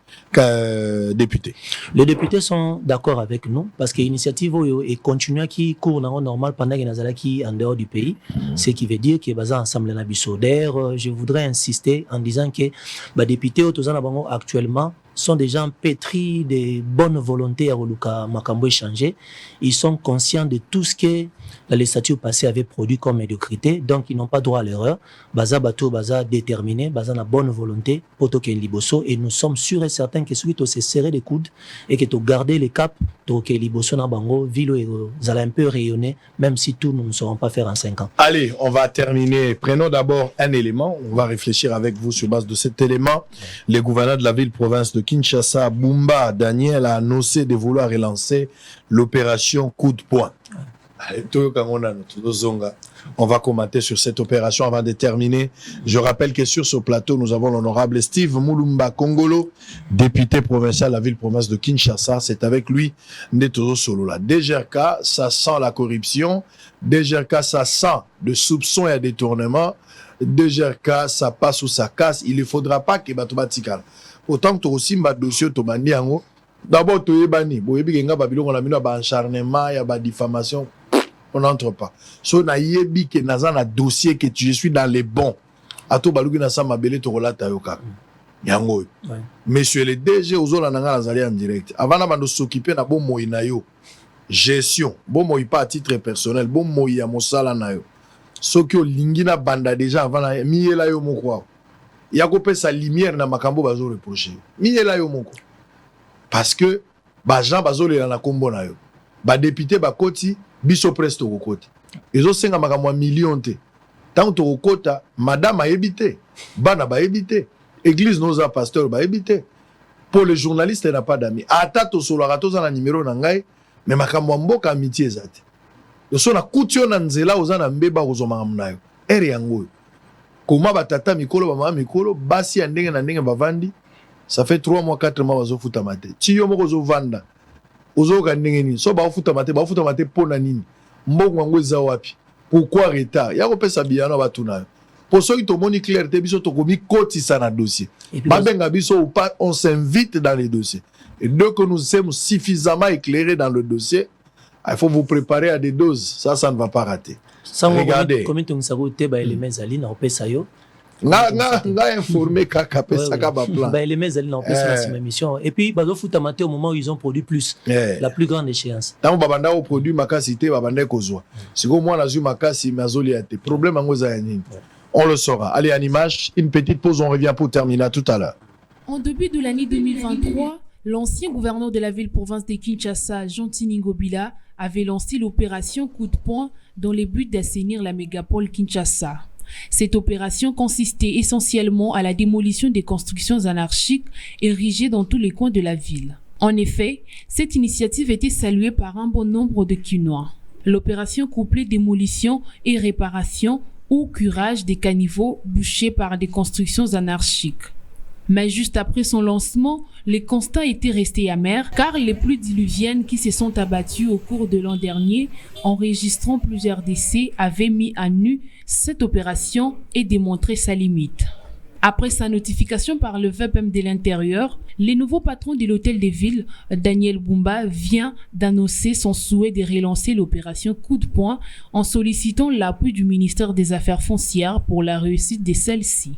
députés? Les députés sont d'accord avec nous parce que l'initiative est continue qui court normal pendant que nazala qui en dehors du pays, ce qui veut dire que baza ensemble na biso. D'ailleurs, je voudrais insister en disant que les députés actuellement sont des gens pétris de bonne volonté à Roluka Makambo échanger. Ils sont conscients de tout ce que la législature passée avait produit comme médiocrité, donc ils n'ont pas droit à l'erreur. Baza bateau, baza déterminé, baza na bonne volonté pour toquer liboso, et nous sommes sûrs et certains que celui qui se serrer les coudes et que tu garder les caps, toquer liboso na bango, vilo et zala un peu rayonner, même si tout nous ne saurons pas faire en 5 ans. Allez, on va terminer. Prenons d'abord un élément. On va réfléchir avec vous sur base de cet élément. Les gouverneurs de la ville-province de Kinshasa, Bumba Daniel, a annoncé de vouloir relancer l'opération coup de poing. On va commenter sur cette opération avant de terminer. Je rappelle que sur ce plateau, nous avons l'honorable Steve Mulumba Kongolo, député provincial de la ville-province de Kinshasa. C'est avec lui, Netozo Solola. DGRK, ça sent la corruption. DGRK, ça sent de soupçons et de détournements. DGRK, ça passe ou ça casse. Il ne faudra pas que Batoba Tikal. Autant que tu aussi un dossier, tu m'as dit, d'abord, tu es banni. Si tu es un acharnement, il y a une diffamation. On n'entre pas. Si on a un dossier que je suis dans les bons, à tout baluki na sa mabele to relata yoka. Yango. Monsieur le DG ozola nanga nazali en direct. Avant na bando s'occuper na bon moyi na yo. Gestion. Bon moyi pas à titre personnel, bon moyi ya mosala na yo. Soki o lingina banda déjà avant na miyela yo moko. Yako pe sa lumière na makambo bazo reprocher. Miyela yo moko. Parce que ba Jean bazolela na kombo na yo. Ba député ba koti biso presto kokota. Ezo senga makamwa million te. Tant to kokota, madame a évité. Bana ba évité. Église noza pasteur ba évité. Pour les journalistes, il n'a pas d'amis. Ata to solo rato za na numéro na ngai, mais makamwa mboka amitié zate. Yo so na kutio na nzela oza na mbeba kozoma ngamnayo. Ere yango. Koma batata mikolo ba mama mikolo basi ya ndenge na ndenge bavandi. Ça fait 3 mois 4 mois bazo futa mate. Ti yo moko zo vanda. Ozo ka ndenge ni so ba futa mate pona nini mbongo ngo eza wapi pourquoi retard ya ko pesa biyano batuna pour ceux qui to moni clair te biso to komi kotisa na dossier babenga biso ou pas on s'invite dans les dossiers et dès que nous sommes suffisamment éclairés dans le dossier il faut vous préparer à des doses ça ne va pas rater. Regardez comment tu nous te ba éléments ali na opesa yo nga informé kaka pesa ka ba plan ba éléments ali na opesa na émission et puis bazo futa maté au moment où ils ont produit plus la plus grande échéance tant babanda au produit makasi te babanda kozwa siko moi na zu makasi mazoli ate problème ngo za nini on le saura. Allez, en image, une petite pause, on revient pour terminer tout à l'heure. En début de l'année 2023, l'ancien gouverneur de la ville-province de Kinshasa, Jean Tiningobila, avait lancé l'opération Coup de poing dans le but d'assainir la mégapole Kinshasa. Cette opération consistait essentiellement à la démolition des constructions anarchiques érigées dans tous les coins de la ville. En effet, cette initiative était saluée par un bon nombre de Kinois. L'opération couplée démolition et réparation ou curage des caniveaux bouchés par des constructions anarchiques. Mais juste après son lancement, les constats étaient restés amers car les pluies diluviennes qui se sont abattues au cours de l'an dernier, enregistrant plusieurs décès, avaient mis à nu cette opération et démontré sa limite. Après sa notification par le VPM de l'Intérieur, le nouveau patron de l'Hôtel de Ville, Daniel Bumba, vient d'annoncer son souhait de relancer l'opération Coup de poing en sollicitant l'appui du ministère des Affaires foncières pour la réussite de celle-ci.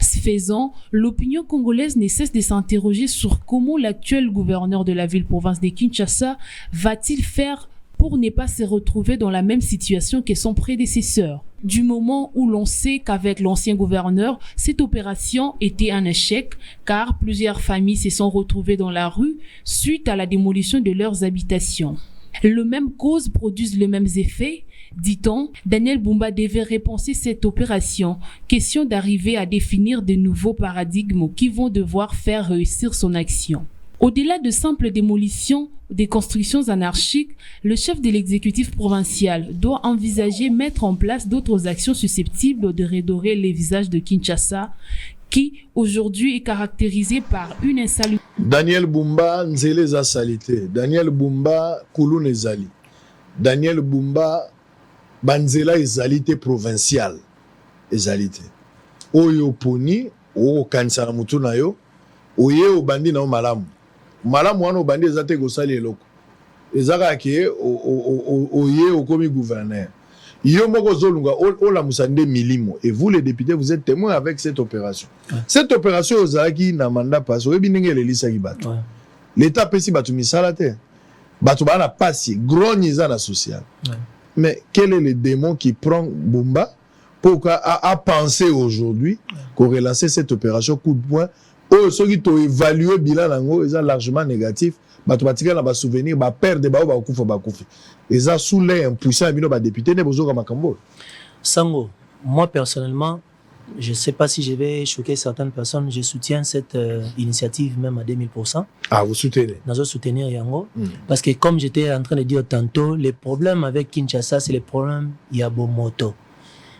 Ce faisant, l'opinion congolaise ne cesse de s'interroger sur comment l'actuel gouverneur de la ville-province de Kinshasa va-t-il faire pour ne pas se retrouver dans la même situation que son prédécesseur. Du moment où l'on sait qu'avec l'ancien gouverneur, cette opération était un échec, car plusieurs familles se sont retrouvées dans la rue suite à la démolition de leurs habitations. Les mêmes causes produisent les mêmes effets. Dit-on, Daniel Bumba devait repenser cette opération. Question d'arriver à définir de nouveaux paradigmes qui vont devoir faire réussir son action. Au-delà de simples démolitions des constructions anarchiques, le chef de l'exécutif provincial doit envisager mettre en place d'autres actions susceptibles de redorer les visages de Kinshasa, qui aujourd'hui est caractérisé par une insalubrité. Daniel Bumba nzele za salité. Daniel Bumba kulun ezali. Daniel Bumba banzela ezalité provinciale. Ezalité. Oyo poni o kanisa na mutu na yo, oye obandi na malamu. Malamu wana obandi ezate kosali eloko. Ezaka ke oye okomi gouverneur. Yo moko zolunga ola musande milimo. Et vous les députés, vous êtes témoins avec cette opération. Ouais. Cette opération ozaki na mandat passe oyebi ndenge elelisa ki bato. Ouais. L'état pesi bato misala te. Bato bana pasi grogne za na social. Ouais. Mais quel est le démon qui prend Bumba pour à penser aujourd'hui qu'on relancer cette opération coup de poing? Oh, ceux qui ont évalué bilan nango, ils sont largement négatifs. Bato batika na ba souvenir, ba perdre ba kufa ba kufi. Ils ont sous les impuissants bino ba député ne bozo kama kambo. Sango, moi personnellement, je sais pas si je vais choquer certaines personnes, je soutiens cette initiative même à 2000%. Ah, vous soutenez? Nous soutenir Yango parce que comme j'étais en train de dire tantôt, les problèmes avec Kinshasa, c'est les problèmes Yabomoto.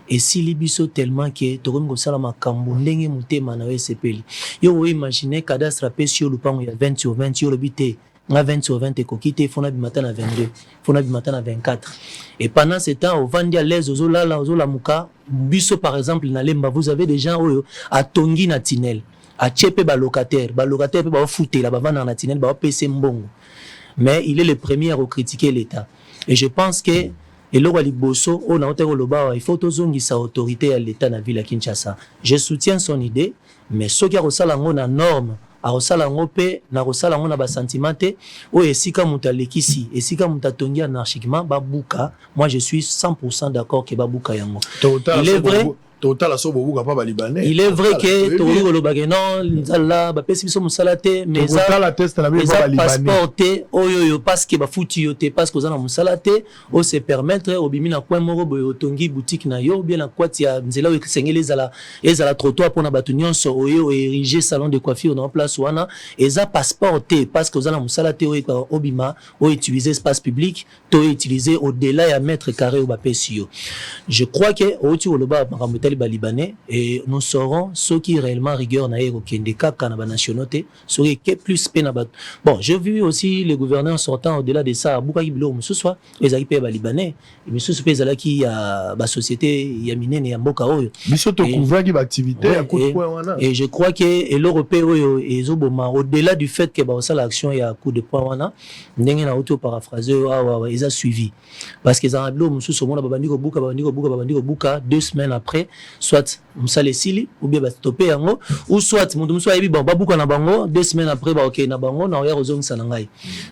Et si libiso tellement que tokomi kosala makambo ndenge mutema na sepeli yo imaginer cadastre pesi yo lupango ya 20 sur 20 yo lobité na 20 sur 20 ekokite fona bi matin à 22 fona bi matin à 24 et pendant ce temps au vandi à l'aise ozola muka biso par exemple na lemba vous avez des gens oyo a tongi na tinel a chepe ba locataire pe ba foutela ba vana na tinel ba pese mbongo mais il est le premier à critiquer l'état et je pense que et là, il faut que sa autorité à l'État na ville à Kinshasa. Je soutiens son idée, mais ce qui a reçu la norme, a reçu la pe na reçu la na ba sentimenté, ou esika muta lekisi, esika muta tongi anarchiquement babuka. Moi, je suis 100% d'accord que babuka yango. Il est vrai. Il est vrai que Tori Olobageno, Nzala, Bapesi Biso Musalate, mais ça passeporté, oyo parce que bafuti yote parce que zana musalate, o se permettre au bimina coin moro boyo tongi boutique na yo bien na kwati ya nzela o sengele ezala trottoir pour na batunion so oyo ériger salon de coiffure dans place wana eza passeporté parce que zana musalate o obima o utiliser espace public, to utiliser au-delà ya mètre carré au bapesi yo. Je crois que oti oloba Libanais et nous saurons ceux qui réellement rigueur na ero kendeka kana ba nationalité ceux qui plus penabat. Bon, j'ai vu aussi les gouverneurs sortant au-delà de ça buka kibilo mususwa ezaki pe ba libanais et mususu pe zala ki ya ba société ya minene ya mboka oyo biso to couvrir ki ba activité à coup de poing wana et je crois que l'Européen oyo ezoboma au-delà du fait que ba osala action ya coup de poing wana ndenge na auto paraphraser wa ils a suivi parce que za bilo mususu mona babandiko buka 2 semaines après soit musale sili ou bien ba stopper yango ou soit mundu muso ayebi bon babuka na bango 2 semaines après ba OK na bango na oya ozongisa na ngai.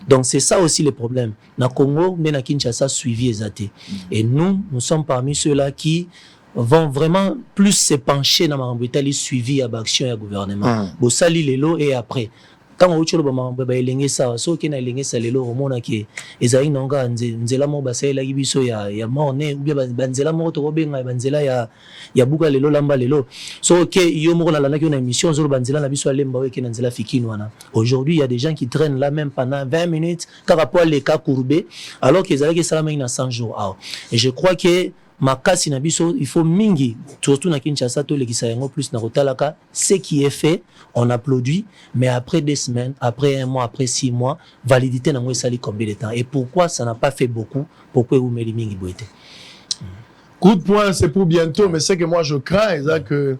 Donc c'est ça aussi le problème na Congo mais na Kinshasa suivi ezate et nous sommes parmi ceux-là qui vont vraiment plus se pencher dans ma mbetali suivi à action ya gouvernement bo sali lelo et après quand on utsolo ba elenge ça so ke na elenge ça lelo omona ke ezali nonga nzela mo basela biso ya morne ou bien banzela mo to benga banzela ya buka lelo lamba lelo so ke yo mo la na ki na émission zo banzela na biso alemba we ke na nzela fikini wana. Aujourd'hui il y a des gens qui traînent là même pendant 20 minutes par rapport à les cas courbés alors qu'ils allaient que ça même dans 100 jours. Et je crois que makasi na biso il faut mingi surtout na Kinshasa to lekisa yango plus na kotalaka ce qui est fait on applaudit mais après 2 semaines après 1 mois après 6 mois validité nango esali combien de temps et pourquoi ça n'a pas fait beaucoup pourquoi umeli mingi boete. Coup de poing c'est pour bientôt mais c'est que moi je crains que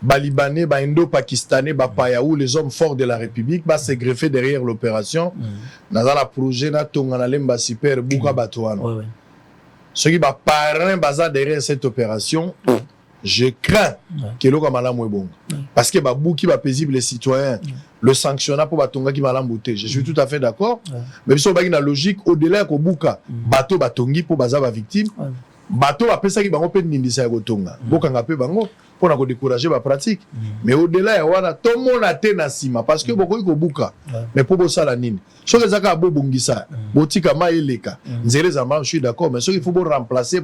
Balibanais, Indo-Pakistanais, Payaou, les hommes forts de la République, se greffer derrière l'opération. Dans le projet, on a lemba super Bouka Batouano. Ceux qui parrain derrière cette opération, je crains que l'on a mal bon. Parce que Bouki va paisible les citoyens, le sanctionnat pour Batonga qui m'a l'embouté. Je suis tout à fait d'accord. Mais si on a une logique, au-delà de Bouka, bateau Batongi pour Baza victime, bateau a pensé qu'il va pas n'indisa Gotonga. Bouka n'a pas bango. Pour nous décourager la pratique. Mais au-delà, il y a tout le monde a nasima parce que beaucoup de bouka. Mais pour ça la nine. Si on a beau bungisa, botika maeleka. Je suis d'accord. Mais ce qu'il faut remplacer,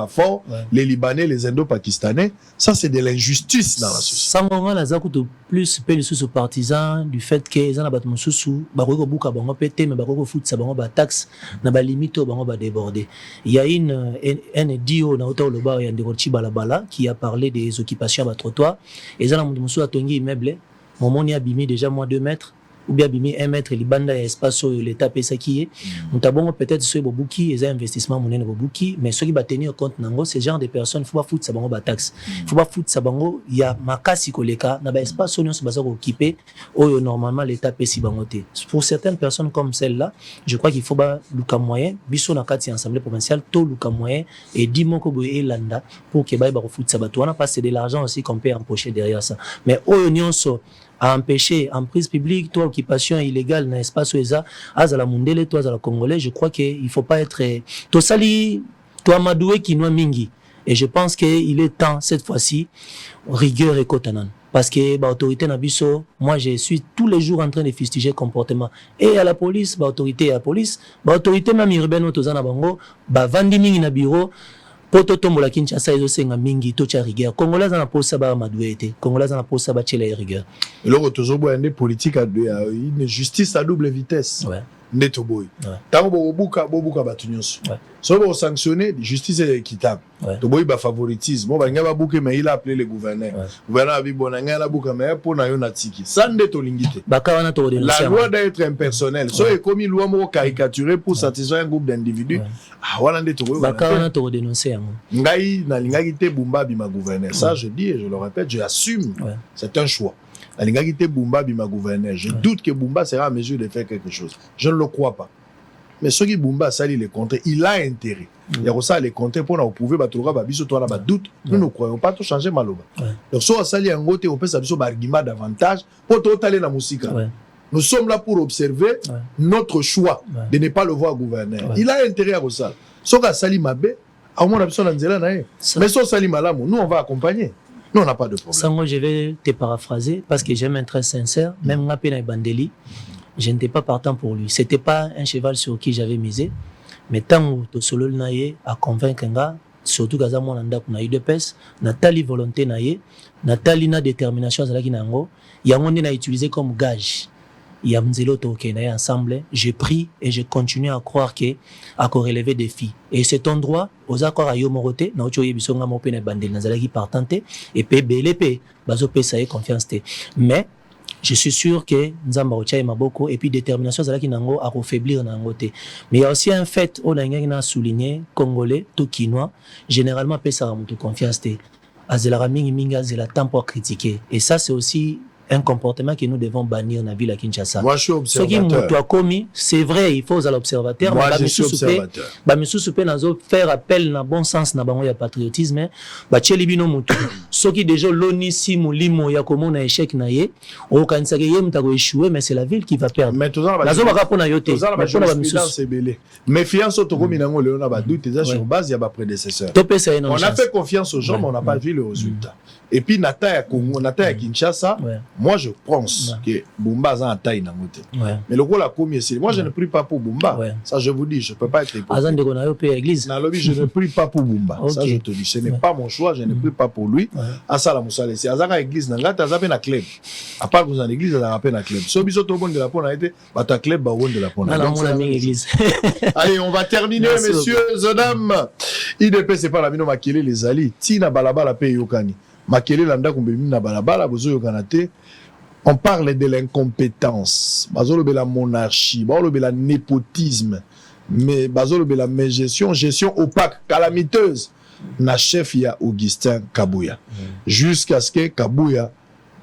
fort, les Libanais, les Indo-Pakistanais, ça c'est de l'injustice dans la société. Sans moment la zakuto plus peu sous partisans du fait que ils en a battu sous, bako bouka bango pété, mais bako foot ça bango ba taxe, na ba limite bango ba déborder. Il y a un dio na hauteur le bar Yanderochi Balabala qui a parlé des occupations à trottoir et ça na musu atongi immeuble moment ni abimi déjà moins 2 mètres ou bien abimi 1 mètre libanda ya espace où l'état pesa qui est mutabongo peut-être sur bobuki et investissement monene bobuki mais ceux qui va tenir compte nango ce genre de personnes faut pas foutre ça bango ba taxe faut pas foutre ça bango il y a makasi koleka na ba espace où on se basa occuper où normalement l'état pesi bango te pour certaines personnes comme celle-là je crois qu'il faut ba luka moyen biso na kati assemblée provinciale to luka moyen et dimoko boye landa pour que ba foutre ça batouana parce que c'est de l'argent aussi qu'on peut empocher derrière ça mais au nyonso à empêcher en prise publique, toi, occupation illégale dans l'espace OESA, Azala Mundele, toi, Azala Congolais, je crois qu'il ne faut pas être. Toi, Sali, toi, Madoué, qui noie Mingi. Et je pense qu'il est temps, cette fois-ci, rigueur et kotanan. Parce que l'autorité Nabiso, moi, je suis tous les jours en train de fustiger le comportement. Et à la police, l'autorité à la police, l'autorité même urbaine, Otozana Bango, Vandi Mingi na bureau, poto tombola Kinshasa ezosenga mingi tocha rigueur congolais na posa ba madouete congolais na posa ba chela rigueur et là tozobo ande politique à une justice à double vitesse neto boy tango bobuka batunyonso so bo sanctionner justice est équitable to boy ba favoritisme ba ngaba buke mais il a appelé le gouverneur gouverneur bi bonanga la buka mais pour na yo na tiki ça neto lingité bakawana to la loi doit être impersonnelle so est comme loi mo caricaturé pour satisfaire un groupe d'individus ah wana neto boy bakawana to dénoncer yango ngai na lingaki te bumba bi ma gouverneur ça je dis et je le répète je assume c'est un choix. La Lingagité Bumba bima gouverneur. Je doute que Bumba sera à mesure de faire quelque chose. Je ne le crois pas. Mais ce qui Bumba sali les comptes, il a intérêt. Il y a ça les comptes pour nous prouver batouga babiso toi là doute. Nous ne croyons pas tout changer maloba. Donc soit sali en gote on peut ça biso argument davantage pour tout aller na musique. Nous sommes là pour observer notre choix de ne pas le voir gouverneur. Il a intérêt à ça. Soit sali mabe, à mon avis na nzela na. Mais soit sali malamu, nous on va accompagner. Nous, on n'a pas de problème. Sango, je vais te paraphraser parce que j'aime être très sincère. Même Ngapena Bandeli, je n'étais pas partant pour lui. C'était pas un cheval sur qui j'avais misé. Mais tant que Solo Naye a convaincu un gars, surtout quand on a eu de pèse, Nathalie volonté Naye, Nathalie na détermination, il y a un utilisé comme gage. Il y a Mzelo Tokenaye ensemble. J'ai pris et j'ai continué à croire que à relever des filles. Et cet endroit, aux accords à Yomorote, na ocho yebisonga mopene bandel nazalaki partante et PBLP, bazo pesaye confiance te. Mais je suis sûr que Nzamba Ocha Maboko et puis détermination zalaki nango à refaiblir nango te. Mais il y a aussi un fait on a souligné congolais tout quinois généralement pesa mutu confiance te. Azela mingi mingi azela temps pour critiquer. Et ça c'est aussi un comportement que nous devons bannir dans la ville à Kinshasa. Moi, je suis observateur. C'est vrai, il faut aux observateurs. Moi, je suis observateur. Faire appel dans bon sens, dans le patriotisme. Ceux qui déjà l'onissi moulimo ya comme on a échec naie, au Kansagé m'tago échoué, mais c'est la ville qui va perdre. Mais tout ça, la méfiance au Togo Minango Léona Badou, déjà sur base, il y a ma prédécesseur. On a fait confiance aux gens, mais on n'a pas vu le résultat. Et puis, Nata à Congo, Nata à Kinshasa, Moi, je pense que Bumba a un taille dans le Ouais. mais le rôle a commis, c'est moi, je ne prie pas pour Bumba. Ouais. Ça, je vous dis, je ne peux pas être hypocrite. Azan de Gonayo paye l'église. Dans le je ne prie pas pour Bumba. Ok. Ça, je te dis, ce n'est pas mon choix, je ne prie pas pour lui. À ça, la moussale, c'est Azaka église, n'a pas un club. À part que vous en église, vous avez un club. Si vous avez de la peau, votre club, vous avez de la peau. Non, mon ami église. Allez, on va terminer, Merci messieurs et dames. IDP, c'est pas la mino makele les ali. Tina balabala pe yokani. Makele landa kumbemi na balabala, bozo yokanate. On parle de l'incompétence. Bazolo be la monarchie, bazolo be la népotisme, mais bazolo be la gestion opaque, calamiteuse. Na chef ya Augustin Kabouya. Jusqu'à ce que Kabouya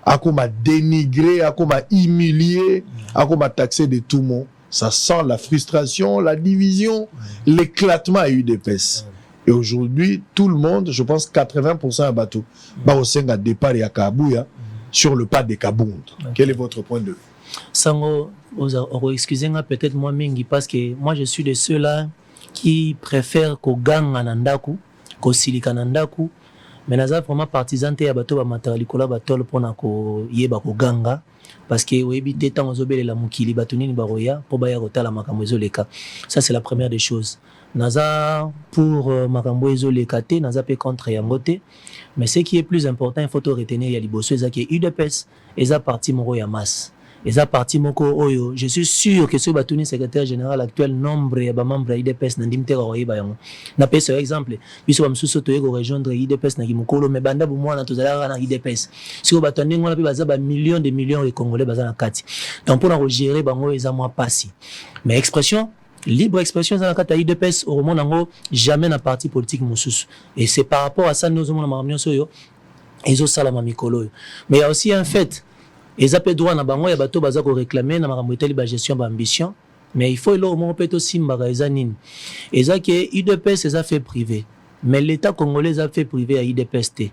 a comme dénigré, a comme humilié, a comme taxé de tout monde. Ça sent la frustration, la division, l'éclatement à UDPS. Et aujourd'hui, tout le monde, je pense 80% à bateau, va au sein à départ et à Kabouya sur le pas de Kabound. Quel est votre point de vue? Sango, excusez-moi peut-être moi mingi parce que moi je suis de ceux-là qui préfèrent qu'au gang anandaku, qu'au silika nandaku, mais naza vraiment partisan te ya bato ba mataralikola batol pona ko yeba ko ganga parce que oyebi tant ozobele la mukili bato nini baroya po ba ya kotala makambo ezoleka. Ça c'est la première des choses. Naza pour makambo ezoleka te, naza pe contre yango te. Mais ce qui est plus important, il faut retenir ya liboso ezaki UDPS eza parti moko ya masse. Eza parti moko oyo, je suis sûr que ce batuni secrétaire général actuel nombre ya ba membre ya UDPS na ndimte royeba yango. Na pesa exemple, biso ba msuso to yego rejoindre UDPS na kimokolo mais banda bu mwana tozala na UDPS. Si batani ngona pe baza ba millions de millions de Congolais baza na kati. Donc pour na gérer bango eza moi passi. Mais expression libre expression dans la carte UDPS au monde nango jamais na parti politique mosusu. Et c'est par rapport à ça nous avons la réunion soyo ezo salama mikolo. Mais il y a aussi un fait. Ils ont droit na bango ya bato baza ko réclamer na makambo eteli ba gestion ba ambition, mais il faut lo mo peto simba eza nini. Eza ke UDPS eza fait privé, mais l'état congolais a fait privé à UDPS te.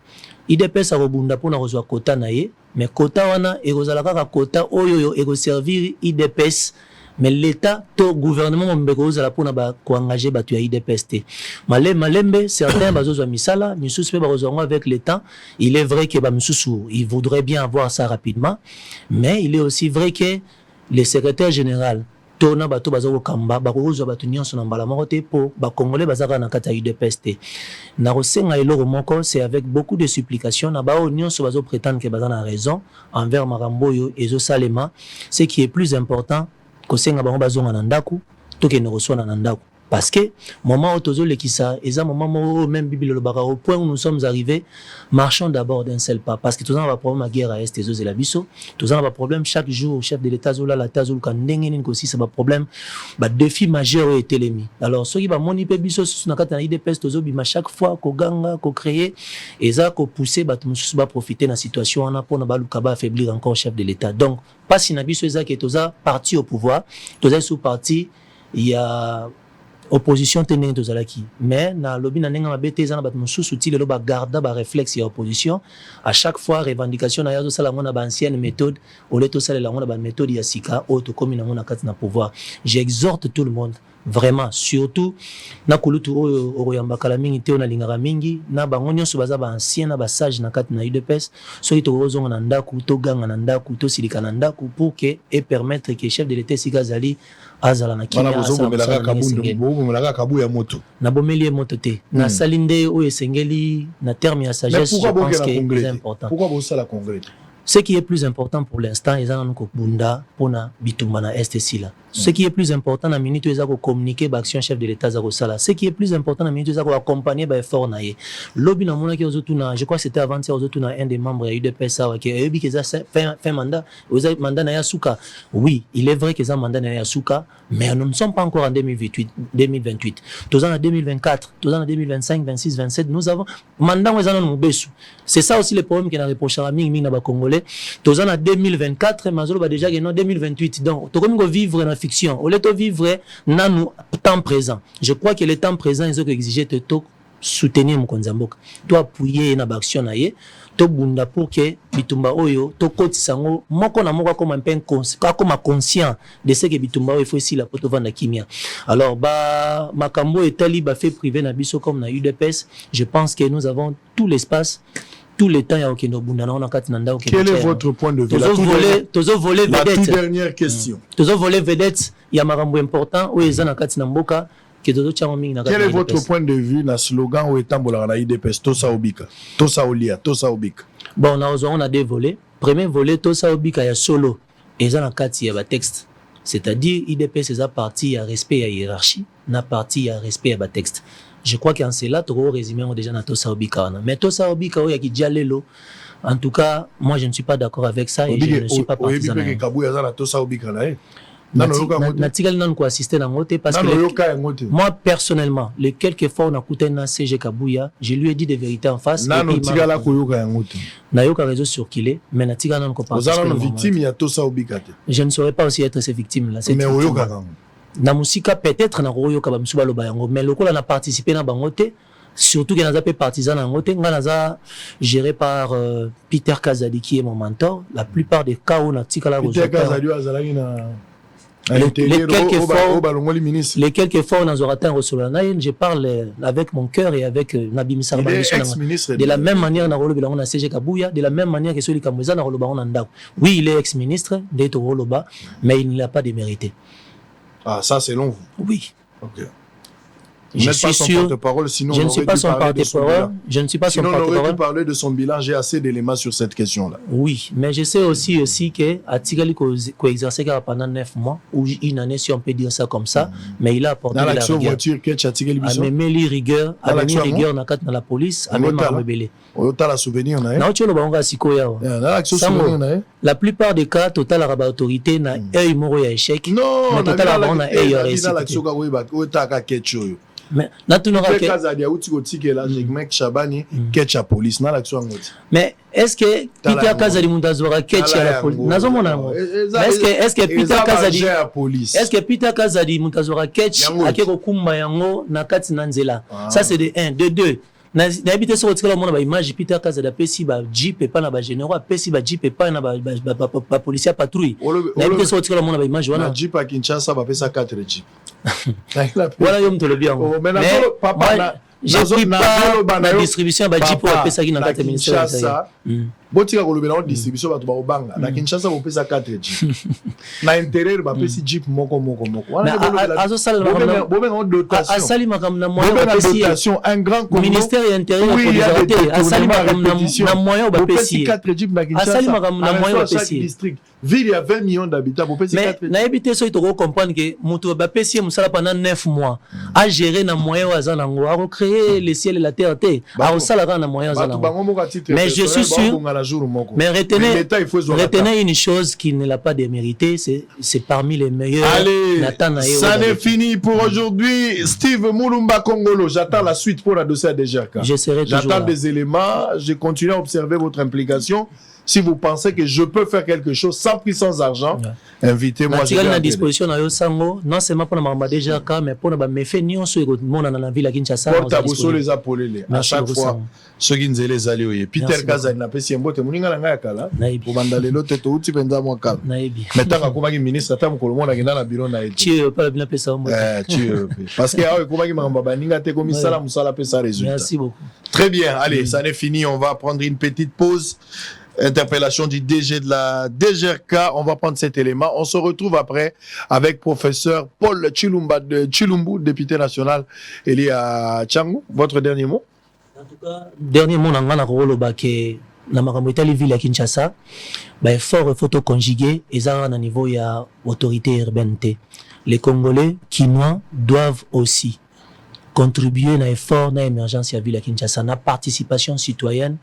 UDPS a rebunda pour na reçoit quota na ye, mais quota wana ekozala kaka quota oyo eko servir UDPS. Mais l'État, le gouvernement, pour engager batu ya IDPS. Malembe, certains bazo misala, misusu bazo avec l'État. Il est vrai que il voudrait bien avoir ça rapidement, mais il est aussi vrai que le secrétaire général tona bato bazo kamba bakozo batu nyonso na mbala moko te po ba congolais bazaka na kata UDPS. Na rosenga eloro moko, c'est avec beaucoup de supplications na ba nyonso bazo prétendre que bazana raison envers makambo yo ezo salema. Ce qui est plus important kosenga bango bazonga na ndaku toke ne reçoit na ndaku parce que moment otozo lekisa eza moment même bible le baka au point où nous sommes arrivés, marchons d'abord d'un seul pas parce que tous on a problème à guerre à est ezo la biso, tous on a problème chaque jour chef de l'état zola la tazul kan ndenge nini ko si c'est pas problème ba défi majeur était l'ennemi. Alors ceux qui ba moni pe biso na kata na IDPS tozo bima chaque fois ko ganga ko créer eza ko pousser ba mususu ba profiter na situation on a pour na ba luka ba affaiblir encore chef de l'état. Donc pas si na biso eza ke toza parti au pouvoir, toza sous parti il y a opposition tenenge tozalaki mais na lobby na nenga mabete ezana bat mususu ti lelo ba garda ba réflexe ya opposition à chaque fois revendication na yazo sala ngona ba ancienne méthode au leto sala la ngona ba méthode ya sika o to komi na ngona kati na pouvoir. J'exhorte tout le monde vraiment surtout na kulutu oyo oyamba kala mingi te na lingara mingi na bango nyonso baza ba ancien na ba sage na kati na UDPS so ito ozonga na ndaku to ganga na ndaku to silika na ndaku pour que et permettre que chef de l'état sikazali azala na kimia melaka Kabuya moto na bomeli moto te na salinde oyo esengeli na terme ya sagesse. Je pense que c'est important. Pourquoi vous ça la congrès? Ce qui est plus important pour l'instant, ils ont bunda pona bitumana est sila. Ce qui est plus important na minute ils ont communiquer l'action chef de l'état za sala. Ce qui est plus important na minute ils ont accompagner ba effort na ye. Lobby na mona ki ozotuna, je crois que c'était avant-hier ozotuna un des membres de UDPS ça qui ebi que ça fait mandat, vous avez mandat na yasuka. Oui, il est vrai que ça mandat na yasuka, mais nous ne sommes pas encore en 2028. Tous en 2024, tous en 2025, 26, 27, nous avons mandat aux anons mubesu. C'est ça aussi le problème qui n'a reproché à mingi na ba congolais. Tous en 2024, mazolo ba déjà que non 2028. Donc to comme vivre na fiction. Au lieu de vivre dans le temps présent. Je crois que le temps présent, ils ont exigé de soutenir mon konzamboka. Tu appuyer na action na ye, to bunda pour que bitumba oyo to kotisango moko na moko comme un peu comme conscient de ce que bitumba il faut ici la poto vendre kimia. Alors ba makambo etali ba fait privé na biso comme na UDPS, je pense que nous avons tout l'espace, tout le temps, il y a aucun bunda. Quel est votre point de vue? Tozo volé La vedette. toute dernière question. Tozo volé vedette, il y a marambo important, où ils ont nakati namboka, que tozo tchama mingi nakati. Quel est votre point de vue na slogan où est tambola na IDPS Tosa Obika, Tosa Olia, Tosa Obika? Bon, on a deux volets. Premier volet, Tosa Obika, il y a solo. Et ils ont nakati, il y a texte. C'est-à-dire, IDPS, c'est parti, il y a respect, il y a hiérarchie. Na parti, il y a respect, il y a texte. Je crois qu'en cela, trop résumé, on déjà na Tosa Obika. Mais Tosa Obika, il y a qui dialélo. En tout cas, moi, je ne suis pas d'accord avec ça et je ne suis pas partisan. Parce que moi, personnellement, les quelques fois on a écouté un CG Kabouya, je lui ai dit des vérités en face. Na raison sur qu'il est, mais na tigala non je ne saurais pas aussi être ces victimes là. Na musika peut-être na royoka ba msuba loba yango, mais le na participé na bangote. Surtout que nous avons partisans en côté, nous avons géré par Peter Kazadi qui est mon mentor. La plupart des cas où on a Peter Kazadi les quelques fois on a atteint je parle avec mon cœur et avec Nabi Missar de la même manière on a CG Kabouya, de la même manière que celui qui a oui, il est ex-ministre d'être Roloba, mais il ne l'a pas démérité. Ah, ça selon vous? Oui. Ok. Je suis sûr. Je ne suis pas son porte-parole. Je ne suis pas son porte-parole. Sinon, on aurait pu parler de son bilan. J'ai assez d'éléments sur cette question-là. Oui, mais je sais aussi que Atigali a exercé pendant 9 mois ou une année, si on peut dire ça comme ça, mais il a apporté dans la l'action rigueur. Voiture, qu'est-ce Atigali a même les rigueurs, a même rigueur dans la police, a même rebellé. La souvenir, on a la plupart des cas, Total a autorité na œil moro ya échec. Non, mais Total a on a œil réussi. Mais mais est-ce que Peter Kazadi Mundazora ketch à la police? Est-ce que Peter Kazadi est-ce que Peter Kazadi Mundazora ketch a keko kumba yango na kati nanzela? Ça c'est de 1, de 2. Na habité sur le monde ba image Peter Kazadi pesi ba jeep pas na ba généraux pesi ba jeep pas na ba policier patrouille. Na habité sur le monde ba image wana jeep à Kinshasa ba pesa 4 jeep. Voilà yom to le bien. Mais papa j'ai pris pas la distribution ba jeep pour pesa qui na kati ministère ça. Botika kolobela en distribution ba to ba obanga na Kinshasa ba pesa 4 jeep. Na intérieur ba pesi jeep moko. Wana azo sala en dotation. Asali makam na moyen ba pesi un grand ministère intérieur pour les arrêter. Asali makam na moyen ba pesi 4 jeep na Kinshasa. Asali makam na moyen ba pesi. Ville, il y a 20 millions d'habitants. Mais na habité so itoko comprendre que muto ba pesi musala pendant 9 mois a gérer na moyen wa zanango a recréer le ciel et la terre a sala na moyen zanango. Mais je suis sûr. Mais retenez une chose qui ne l'a pas démérité, c'est parmi les meilleurs. Allez, ça n'est fini pour aujourd'hui. Steve Mulumba Kongolo, j'attends la suite pour la dossier de GRK. J'attends des éléments, je continue à observer votre implication. Si vous pensez que je peux faire quelque chose sans prix, sans argent, invitez-moi. Je suis à disposition non seulement pour la GRK, mais pour la méfait, ni sur la ville à Kinshasa. Pour tabousso les apolés, à chaque fois, ceux qui nous les alliés. Peter Kazan n'a pas si un beau témoignage à la Kala. Pour mandaler l'autre, tout le monde a mon cas. Mais tant que ministre, tant que le monde a gagné la bureau, tu es pas bien payé. Parce qu'il y a un commissaire Moussala Pessa résultat. Merci beaucoup. Très bien, allez, ça n'est fini. On va prendre une petite pause. Interpellation du DG de la DGRK. On va prendre cet élément. On se retrouve après avec professeur Paul Chilumbu, député national. Il y a Tchangou. Votre dernier mot? En tout cas, dernier mot, na makambo etali ville ya Kinshasa ba effort photo conjugué ezanga na niveau ya autorité urbaine. Les Congolais quinois doivent aussi contribuer na effort na émergence ya ville ya Kinshasa, na participation citoyenne,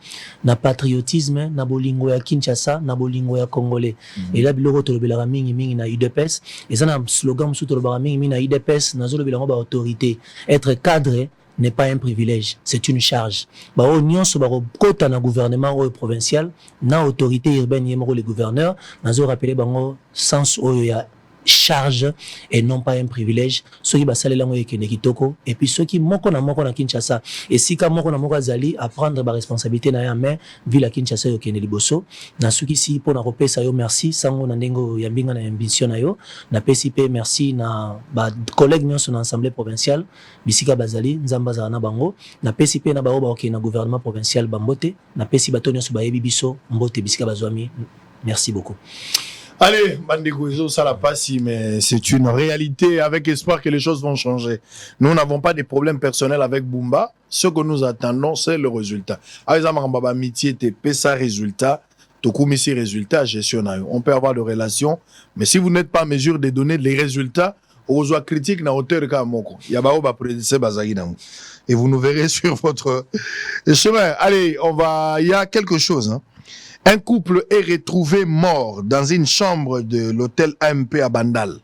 na patriotisme, na bolingo ya Kinshasa, na bolingo ya Congolais. Et là biloko to lobela mingi na UDPS, et ça na slogan musu to lobela mingi na UDPS, na zo lobela ba autorité. Être cadre n'est pas un privilège, c'est une charge. Ba o nyonso ba kota na gouvernement o provincial, na autorité urbaine yemoko les gouverneurs, na zo rappeler bango sens oyo ya charge et non pas un privilège. Ceux qui basale lango ekene kitoko et puis ceux qui moko na Kinshasa et si ka moko na moko azali à prendre ba responsabilité na ya main ville à Kinshasa yo kene liboso na ceux qui si pour na repesa yo merci sango na ndengo ya mbinga na ambition na yo na PCP merci na ba collègues nyonso na assemblée provinciale bisika bazali nzamba za na bango na PCP na ba na gouvernement provincial bambote na PCP bato nyonso ba yebi biso mbote bisika bazwami merci beaucoup. Allez, Bandegouzo, ça la passe, mais c'est une réalité avec espoir que les choses vont changer. Nous n'avons pas de problèmes personnels avec Bumba. Ce que nous attendons, c'est le résultat. Amitié, ça résultat, Tokumisi résultat, gestion. On peut avoir des relations, mais si vous n'êtes pas en mesure de donner les résultats, aux critiques na hauteur de Kamoko. Et vous nous verrez sur votre chemin. Allez, il y a quelque chose, hein. Un couple est retrouvé mort dans une chambre de l'hôtel AMP à Bandal.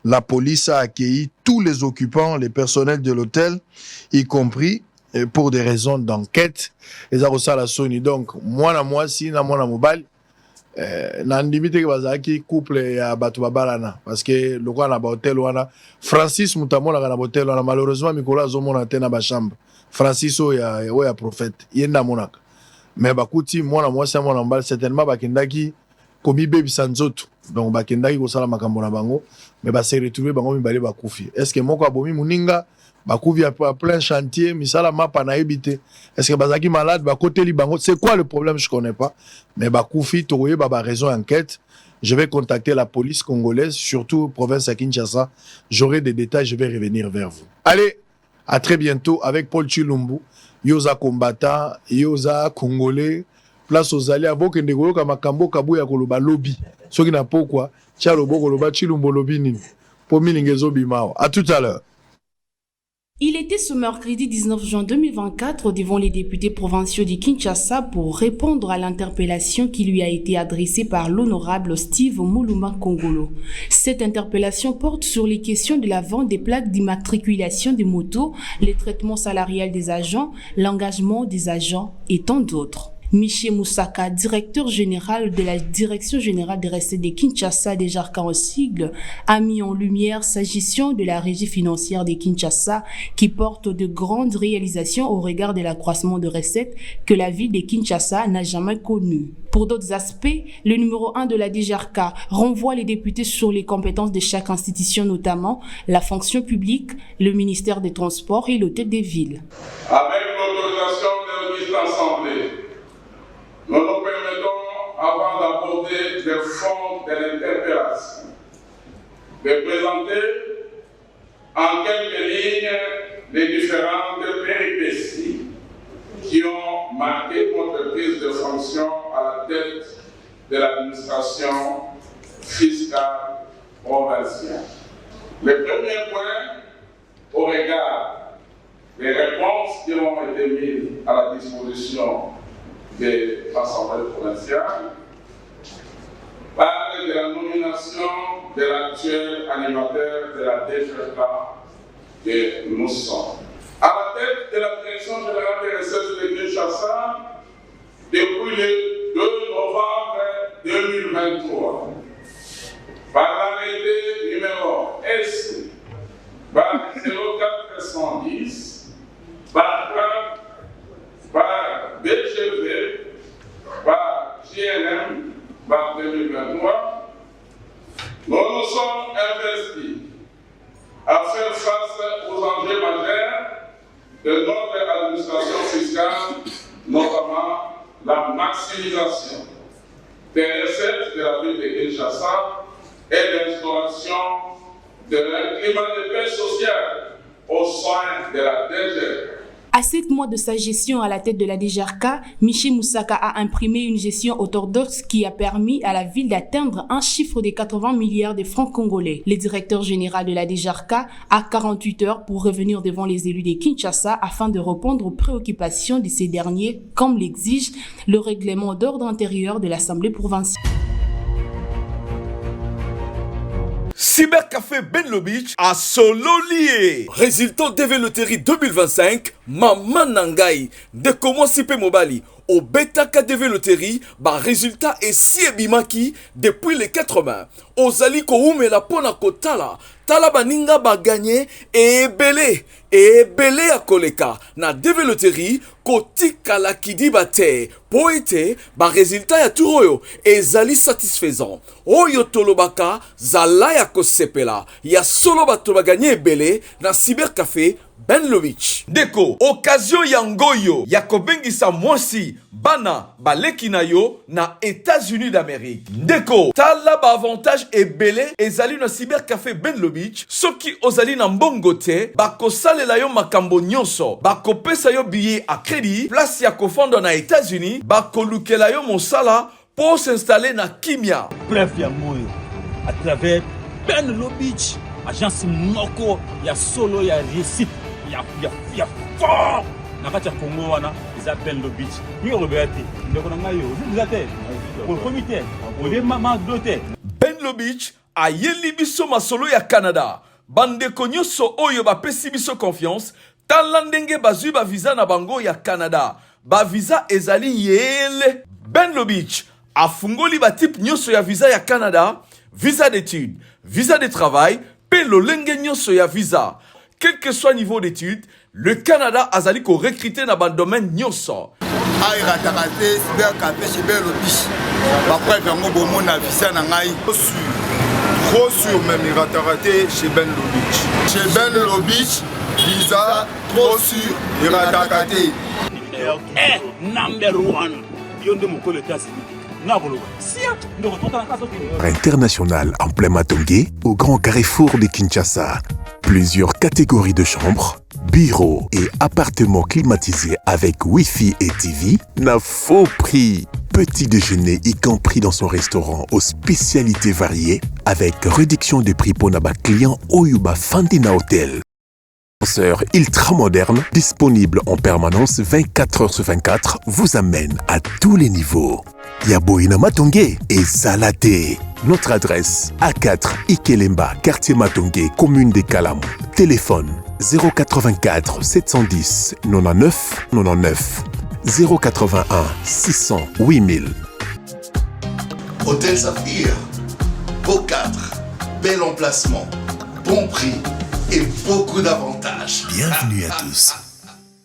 La police a accueilli tous les occupants, les personnels de l'hôtel, y compris pour des raisons d'enquête. Les arrosas la Sony. Donc, moi, si na moi mobile, n'andimite bazaki couple ya batu babalana parce que le na ba hôtel wana Francis mutamona na hôtel wana malheureusement Nicolas zomona tena ba chambre. Francis oya prophète yenda monaka. Mais bakuti mwana mwasi mwana mbali certainement bakendaki komi baby sanzoto donc bakendaki kosala makambo na bango mais ba se retrouver bango mibale bakufi est-ce que moko abomi muninga bakufi à plein chantier misala mapa na ebité est-ce que bazaki malade bakoteli bango c'est quoi le problème je connais pas mais bakufi toye ba raison enquête je vais contacter la police congolaise surtout province à Kinshasa j'aurai des détails je vais revenir vers vous. Allez, à très bientôt avec Paul Chilumbu. Yoza combattant, yoza congolais, place aux alliés, avant que ndegolo kama kambo kabuya koloba lobby. Ce qui n'a pas quoi, Tchalo Bokoloba Chilumbo lobby nini. Pour Milingezo Bimao. À tout à l'heure. Il était ce mercredi 19 juin 2024 devant les députés provinciaux de Kinshasa pour répondre à l'interpellation qui lui a été adressée par l'honorable Steve Mulumba Kongolo. Cette interpellation porte sur les questions de la vente des plaques d'immatriculation des motos, les traitements salariales des agents, l'engagement des agents et tant d'autres. Michel Moussaka, directeur général de la Direction générale des recettes de Kinshasa, déjà en sigle, a mis en lumière sa gestion de la régie financière de Kinshasa qui porte de grandes réalisations au regard de l'accroissement de recettes que la ville de Kinshasa n'a jamais connu. Pour d'autres aspects, le numéro 1 de la DGRK renvoie les députés sur les compétences de chaque institution, notamment la fonction publique, le ministère des Transports et l'hôtel des villes. Avec l'autorisation de ministre assemblée, nous nous permettons, avant d'aborder les fonds de l'interpellation, de présenter en quelques lignes les différentes péripéties qui ont marqué notre prise de fonction à la tête de l'administration fiscale provinciale. Le premier point, au regard des réponses qui ont été mises à la disposition de l'Assemblée provinciale, parle de la nomination de l'actuel animateur de la DGRK que nous sommes. À la tête de la Direction générale des recettes de Kinshasa, depuis le 2 novembre 2023, par l'arrêté numéro S 0410, par BGV, par JNM, par 2023, nous nous sommes investis à faire face aux enjeux majeurs de notre administration fiscale, notamment la maximisation des recettes de la ville de Kinshasa et l'instauration d'un climat de paix sociale au sein de la DGRK. À 7 mois de sa gestion à la tête de la DGRK, Michel Moussaka a imprimé une gestion orthodoxe qui a permis à la ville d'atteindre un chiffre de 80 milliards de francs congolais. Le directeur général de la DGRK a 48 heures pour revenir devant les élus de Kinshasa afin de répondre aux préoccupations de ces derniers, comme l'exige le règlement d'ordre intérieur de l'Assemblée provinciale. Cybercafé Benlo Beach à Sololier. Résultat DV Loterie 2025, Maman Nangai, de comment Sipe Mobali, au Beta KDV Loterie, résultat est si Bimaki depuis les 80. ozali koumela pona kotala tala baninga baganye ebele ya koleka na DV Loterie kotikala kidiba te po ete baresultat ya tour oyo ezali satisfaisant oyo tolobaka zala ya kosepela ya solo bato baganye ebele na cybercafé Ben Lobich. Ndeko, occasion ya ngoyo ya kobengisa mwasi bana baleki na yo na États-Unis d'Amérique. Ndeko, tala ba avantage ebele ezali na cybercafé Ben Lobich. Soki ozali na mbongo te, bakosalela yo makambo nyonso. Bakopesa yo billet à crédit, place ya kofanda na États-Unis, bakolukela yo mosala pour s'installer na Kimia. Bref ya moyo à travers Ben Lobich, agence moko ya solo ya réussite. Ya fort nakati ya Congo wana eza Ben Lobich ni robeti ndeko nanga yo zate pour comité ole mama dote Ben Lobich ayeli biso masolo ya Canada bandeko nyonso oyo bapesi biso confiance tala ndenge bazwi ba visa na bango ya Canada ba visa ezali yele Ben Lobich afungoli ba type nyonso ya visa ya Canada visa d'études visa de travail pe lolenge nyonso ya visa. Quel que soit le niveau d'études, le Canada a zali ko recruter na ban domaine nyonso. Ay ratakate cybercafé chez Ben Lobich. Ba preuve yango bomo na visa na ngai. Trop sûr même ratakate chez Ben Lobich. Chez Ben Lobich, visa trop sûr ratakate. Number 1. Yonde mokolo États-Unis. International en plein Matongé, au grand carrefour de Kinshasa. Plusieurs catégories de chambres, bureaux et appartements climatisés avec Wi-Fi et TV n'a faux prix. Petit déjeuner y compris dans son restaurant aux spécialités variées avec réduction de prix pour naba client Oyuba Fandina Hotel. Ascenseur ultra moderne, disponible en permanence 24 heures sur 24, vous amène à tous les niveaux. Yaboina Matongé et Salaté. Notre adresse A4 Ikelemba, quartier Matongé, commune des Kalam. Téléphone 084 710 99 99 081 600 8000. Hôtel Saphir, beau cadre, bel emplacement, bon prix et beaucoup d'avantages. Bienvenue à tous.